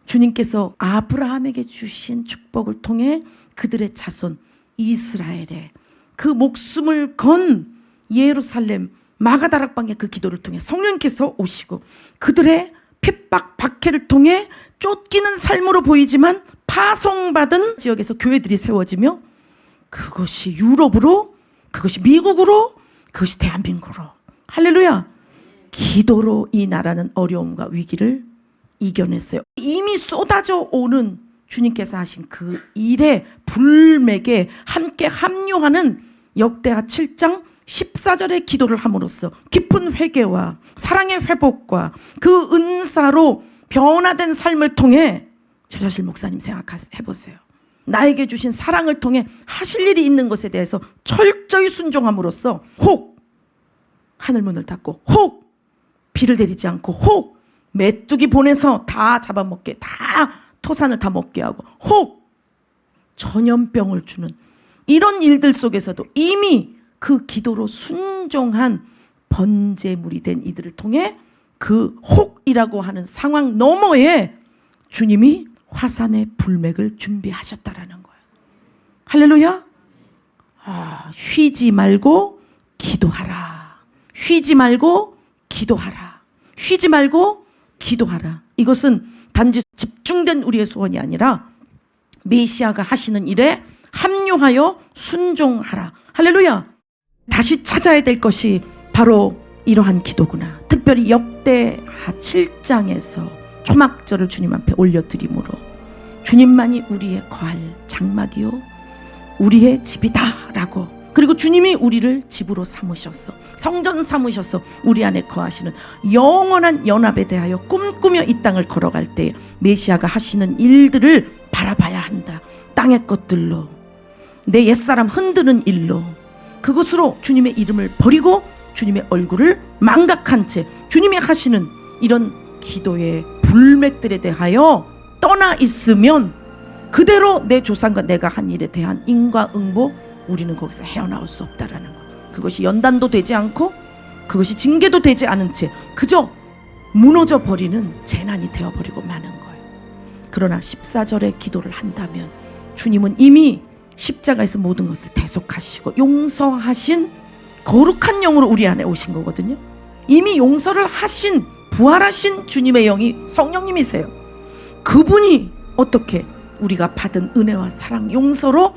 [SPEAKER 2] 주님께서 아브라함에게 주신 축복을 통해 그들의 자손 이스라엘의 그 목숨을 건 예루살렘 마가다락방의 그 기도를 통해 성령께서 오시고 그들의 핍박 박해를 통해 쫓기는 삶으로 보이지만 파송받은 지역에서 교회들이 세워지며 그것이 유럽으로, 그것이 미국으로, 그것이 대한민국으로. 할렐루야. 기도로 이 나라는 어려움과 위기를 이겨냈어요. 이미 쏟아져 오는 주님께서 하신 그 일의 불맥에 함께 합류하는 역대하 7장 14절의 기도를 함으로써 깊은 회개와 사랑의 회복과 그 은사로 변화된 삶을 통해 최자실 목사님 생각해보세요. 나에게 주신 사랑을 통해 하실 일이 있는 것에 대해서 철저히 순종함으로써 혹 하늘문을 닫고 혹 비를 내리지 않고 혹 메뚜기 보내서 다 잡아먹게, 다 토산을 다 먹게 하고 혹 전염병을 주는 이런 일들 속에서도 이미 그 기도로 순종한 번제물이 된 이들을 통해 그 혹이라고 하는 상황 너머에 주님이 화산의 불맥을 준비하셨다라는 거예요. 할렐루야. 쉬지 말고 기도하라. 쉬지 말고 기도하라. 쉬지 말고 기도하라. 이것은 단지 집중된 우리의 소원이 아니라 메시아가 하시는 일에 합류하여 순종하라. 할렐루야. 다시 찾아야 될 것이 바로 이러한 기도구나. 특별히 역대하 7장에서 초막절을 주님 앞에 올려드림으로 주님만이 우리의 거할 장막이요 우리의 집이다라고, 그리고 주님이 우리를 집으로 삼으셔서 성전 삼으셔서 우리 안에 거하시는 영원한 연합에 대하여 꿈꾸며 이 땅을 걸어갈 때 메시아가 하시는 일들을 바라봐야 한다. 땅의 것들로, 내 옛사람 흔드는 일로, 그것으로 주님의 이름을 버리고 주님의 얼굴을 망각한 채 주님이 하시는 이런 기도의 불맥들에 대하여 떠나 있으면 그대로 내 조상과 내가 한 일에 대한 인과응보, 우리는 거기서 헤어나올 수 없다라는 것. 그것이 연단도 되지 않고 그것이 징계도 되지 않은 채 그저 무너져 버리는 재난이 되어버리고 마는 거예요. 그러나 14절의 기도를 한다면 주님은 이미 십자가에서 모든 것을 대속하시고 용서하신 거룩한 영으로 우리 안에 오신 거거든요. 이미 용서를 하신 부활하신 주님의 영이 성령님이세요. 그분이 어떻게 우리가 받은 은혜와 사랑, 용서로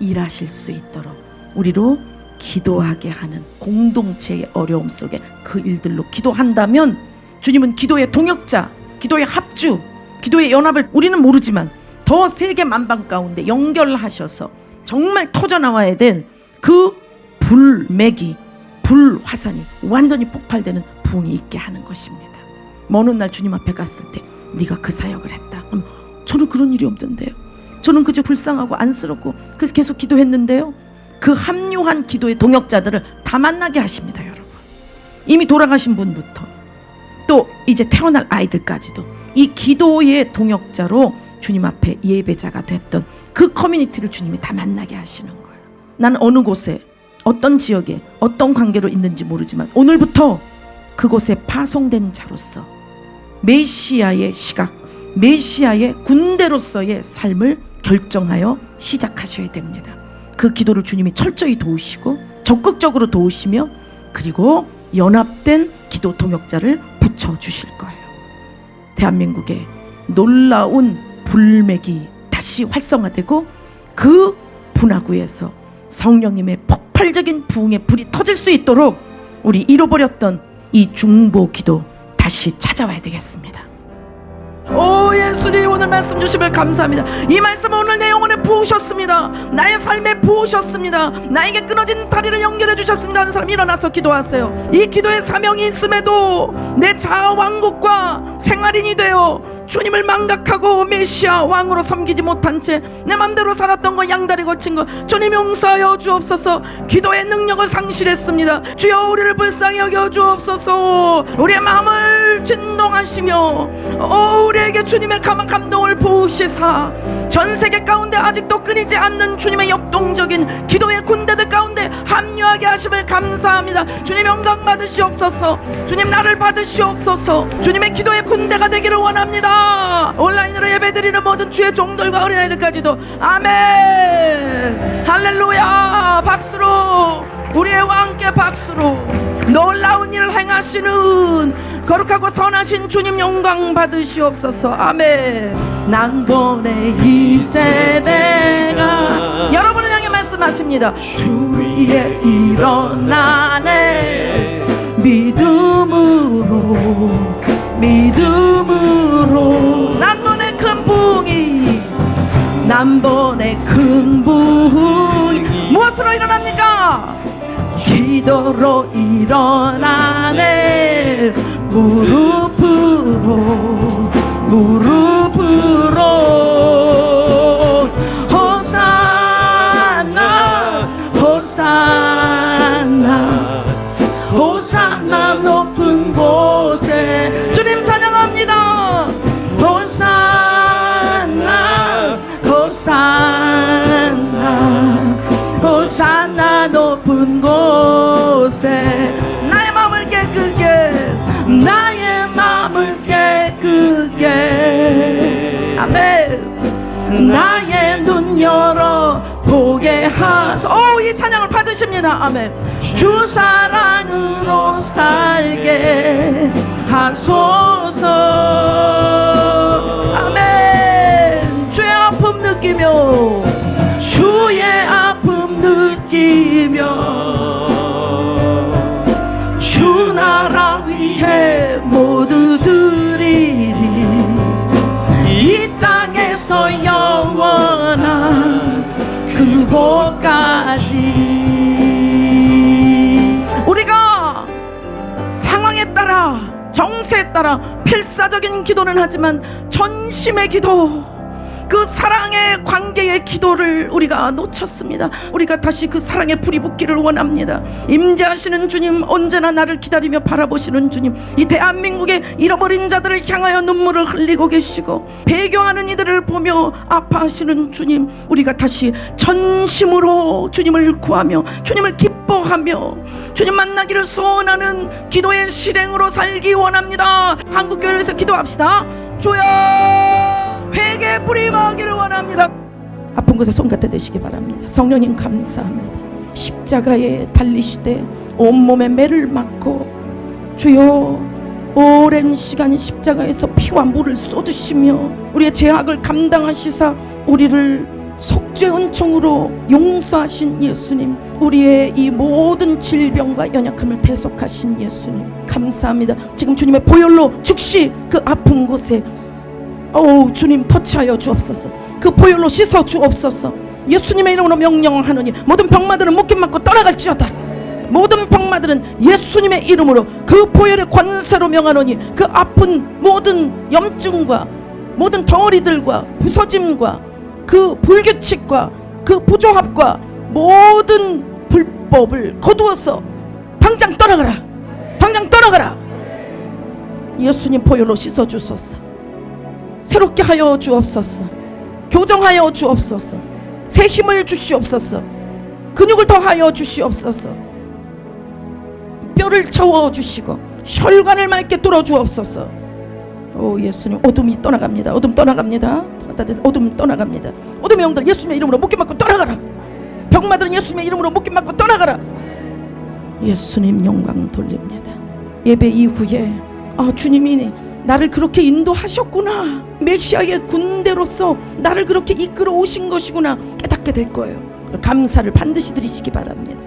[SPEAKER 2] 일하실 수 있도록 우리로 기도하게 하는 공동체의 어려움 속에 그 일들로 기도한다면 주님은 기도의 동역자, 기도의 합주, 기도의 연합을 우리는 모르지만 더 세계 만방 가운데 연결하셔서 정말 터져나와야 될 그 불매기, 불화산이 완전히 폭발되는 부흥이 있게 하는 것입니다. 먼 훗날 주님 앞에 갔을 때 네가 그 사역을 했다. 저는 그런 일이 없던데요. 저는 그저 불쌍하고 안쓰럽고 그래서 계속 기도했는데요. 그 합류한 기도의 동역자들을 다 만나게 하십니다, 여러분. 이미 돌아가신 분부터 또 이제 태어날 아이들까지도 이 기도의 동역자로 주님 앞에 예배자가 됐던 그 커뮤니티를 주님이 다 만나게 하시는 거예요. 나는 어느 곳에 어떤 지역에 어떤 관계로 있는지 모르지만 오늘부터 그곳에 파송된 자로서 메시아의 시각, 메시아의 군대로서의 삶을 결정하여 시작하셔야 됩니다. 그 기도를 주님이 철저히 도우시고 적극적으로 도우시며 그리고 연합된 기도 동역자를 붙여주실 거예요. 대한민국의 놀라운 불맥이 다시 활성화되고 그 분화구에서 성령님의 폭발적인 부흥의 불이 터질 수 있도록 우리 잃어버렸던 이 중보 기도 다시 찾아와야 되겠습니다. 오 예수님, 오늘 말씀 주심을 감사합니다. 이 말씀은 오늘 내 영혼에 부으셨습니다. 나의 삶에 부으셨습니다. 나에게 끊어진 다리를 연결해 주셨습니다 하는 사람 일어나서 기도하세요. 이 기도의 사명이 있음에도 내 자아 왕국과 생활인이 되어 주님을 망각하고 메시아 왕으로 섬기지 못한 채 내 맘대로 살았던 거, 양다리 걸친 거 주님 용서하여 주옵소서. 기도의 능력을 상실했습니다. 주여 우리를 불쌍히 여겨 주옵소서. 우리의 마음을 진동하시며 우리에게 주님의 감동을 부으시사 전 세계 가운데 아직도 끊이지 않는 주님의 역동적인 기도의 군대들 가운데 합류하게 하심을 감사합니다. 주님 영광 받으시옵소서. 주님 나를 받으시옵소서. 주님의 기도의 군대가 되기를 원합니다. 온라인으로 예배드리는 모든 주의 종들과 어린아이들까지도 아멘. 할렐루야. 박수로 우리의 왕께 박수로 놀라운 일을 행하시는 거룩하고 선하신 주님 영광 받으시옵소서. 아멘. 난번에 이 세대가 여러분을 향해 말씀하십니다. 주 위에 일어나네. 믿음으로 난번에 큰 부흥이, 난번에 큰 부흥이 무엇으로 일어납니까? 기도로 일어나네. 무릎으로 호산나 호산나 호산나 높은 곳에 주님 찬양합니다. 호산나 호산나 호산나 높은 곳에 나의 마음을 깨끗게, 나의 마음을 깨끗게. 아멘. 나의 눈 열어 보게 주십니다. 아멘. 주 사랑으로 살게 하소서. 아멘. 주의 아픔 느끼며 주의 아픔 느끼며 주 나라 위해 모두 드리리. 이 땅에서 영원한 그곳까지. 우리가 상황에 따라 정세에 따라 필사적인 기도는 하지만 전심의 기도, 그 사랑의 관계의 기도를 우리가 놓쳤습니다. 우리가 다시 그 사랑의 불이 붙기를 원합니다. 임재하시는 주님, 언제나 나를 기다리며 바라보시는 주님, 이 대한민국의 잃어버린 자들을 향하여 눈물을 흘리고 계시고 배교하는 이들을 보며 아파하시는 주님, 우리가 다시 전심으로 주님을 구하며 주님을 기뻐하며 주님 만나기를 소원하는 기도의 실행으로 살기 원합니다. 한국교회를 위해서 기도합시다. 주여, 회개 불이 임하기를 원합니다. 아픈 곳에 손 갖다 대시기 바랍니다. 성령님 감사합니다. 십자가에 달리시되 온몸에 매를 맞고 주여 오랜 시간 십자가에서 피와 물을 쏟으시며 우리의 죄악을 감당하시사 우리를 속죄 은총으로 용서하신 예수님, 우리의 이 모든 질병과 연약함을 대속하신 예수님 감사합니다. 지금 주님의 보혈로 즉시 그 아픈 곳에 주님 터치하여 주옵소서. 그 보혈로 씻어 주옵소서. 예수님의 이름으로 명령하노니 모든 병마들은 묶임 맞고 떠나갈지어다. 모든 병마들은 예수님의 이름으로 그 보혈의 권세로 명하노니 그 아픈 모든 염증과 모든 덩어리들과 부서짐과 그 불규칙과 그 부조합과 모든 불법을 거두어서 당장 떠나가라. 당장 떠나가라. 예수님 보혈로 씻어 주소서. 새롭게 하여 주옵소서. 교정하여 주옵소서. 새 힘을 주시옵소서. 근육을 더하여 주시옵소서. 뼈를 채워 주시고 혈관을 맑게 뚫어 주옵소서. 오 예수님, 어둠이 떠나갑니다. 어둠 떠나갑니다. 어둠 떠나갑니다. 어둠의 영들 예수님의 이름으로 묶임 맞고 떠나가라. 병마들은 예수님의 이름으로 묶임 맞고 떠나가라. 예수님 영광 돌립니다. 예배 이후에 주님이 나를 그렇게 인도하셨구나, 메시아의 군대로서 나를 그렇게 이끌어 오신 것이구나 깨닫게 될 거예요. 감사를 반드시 드리시기 바랍니다.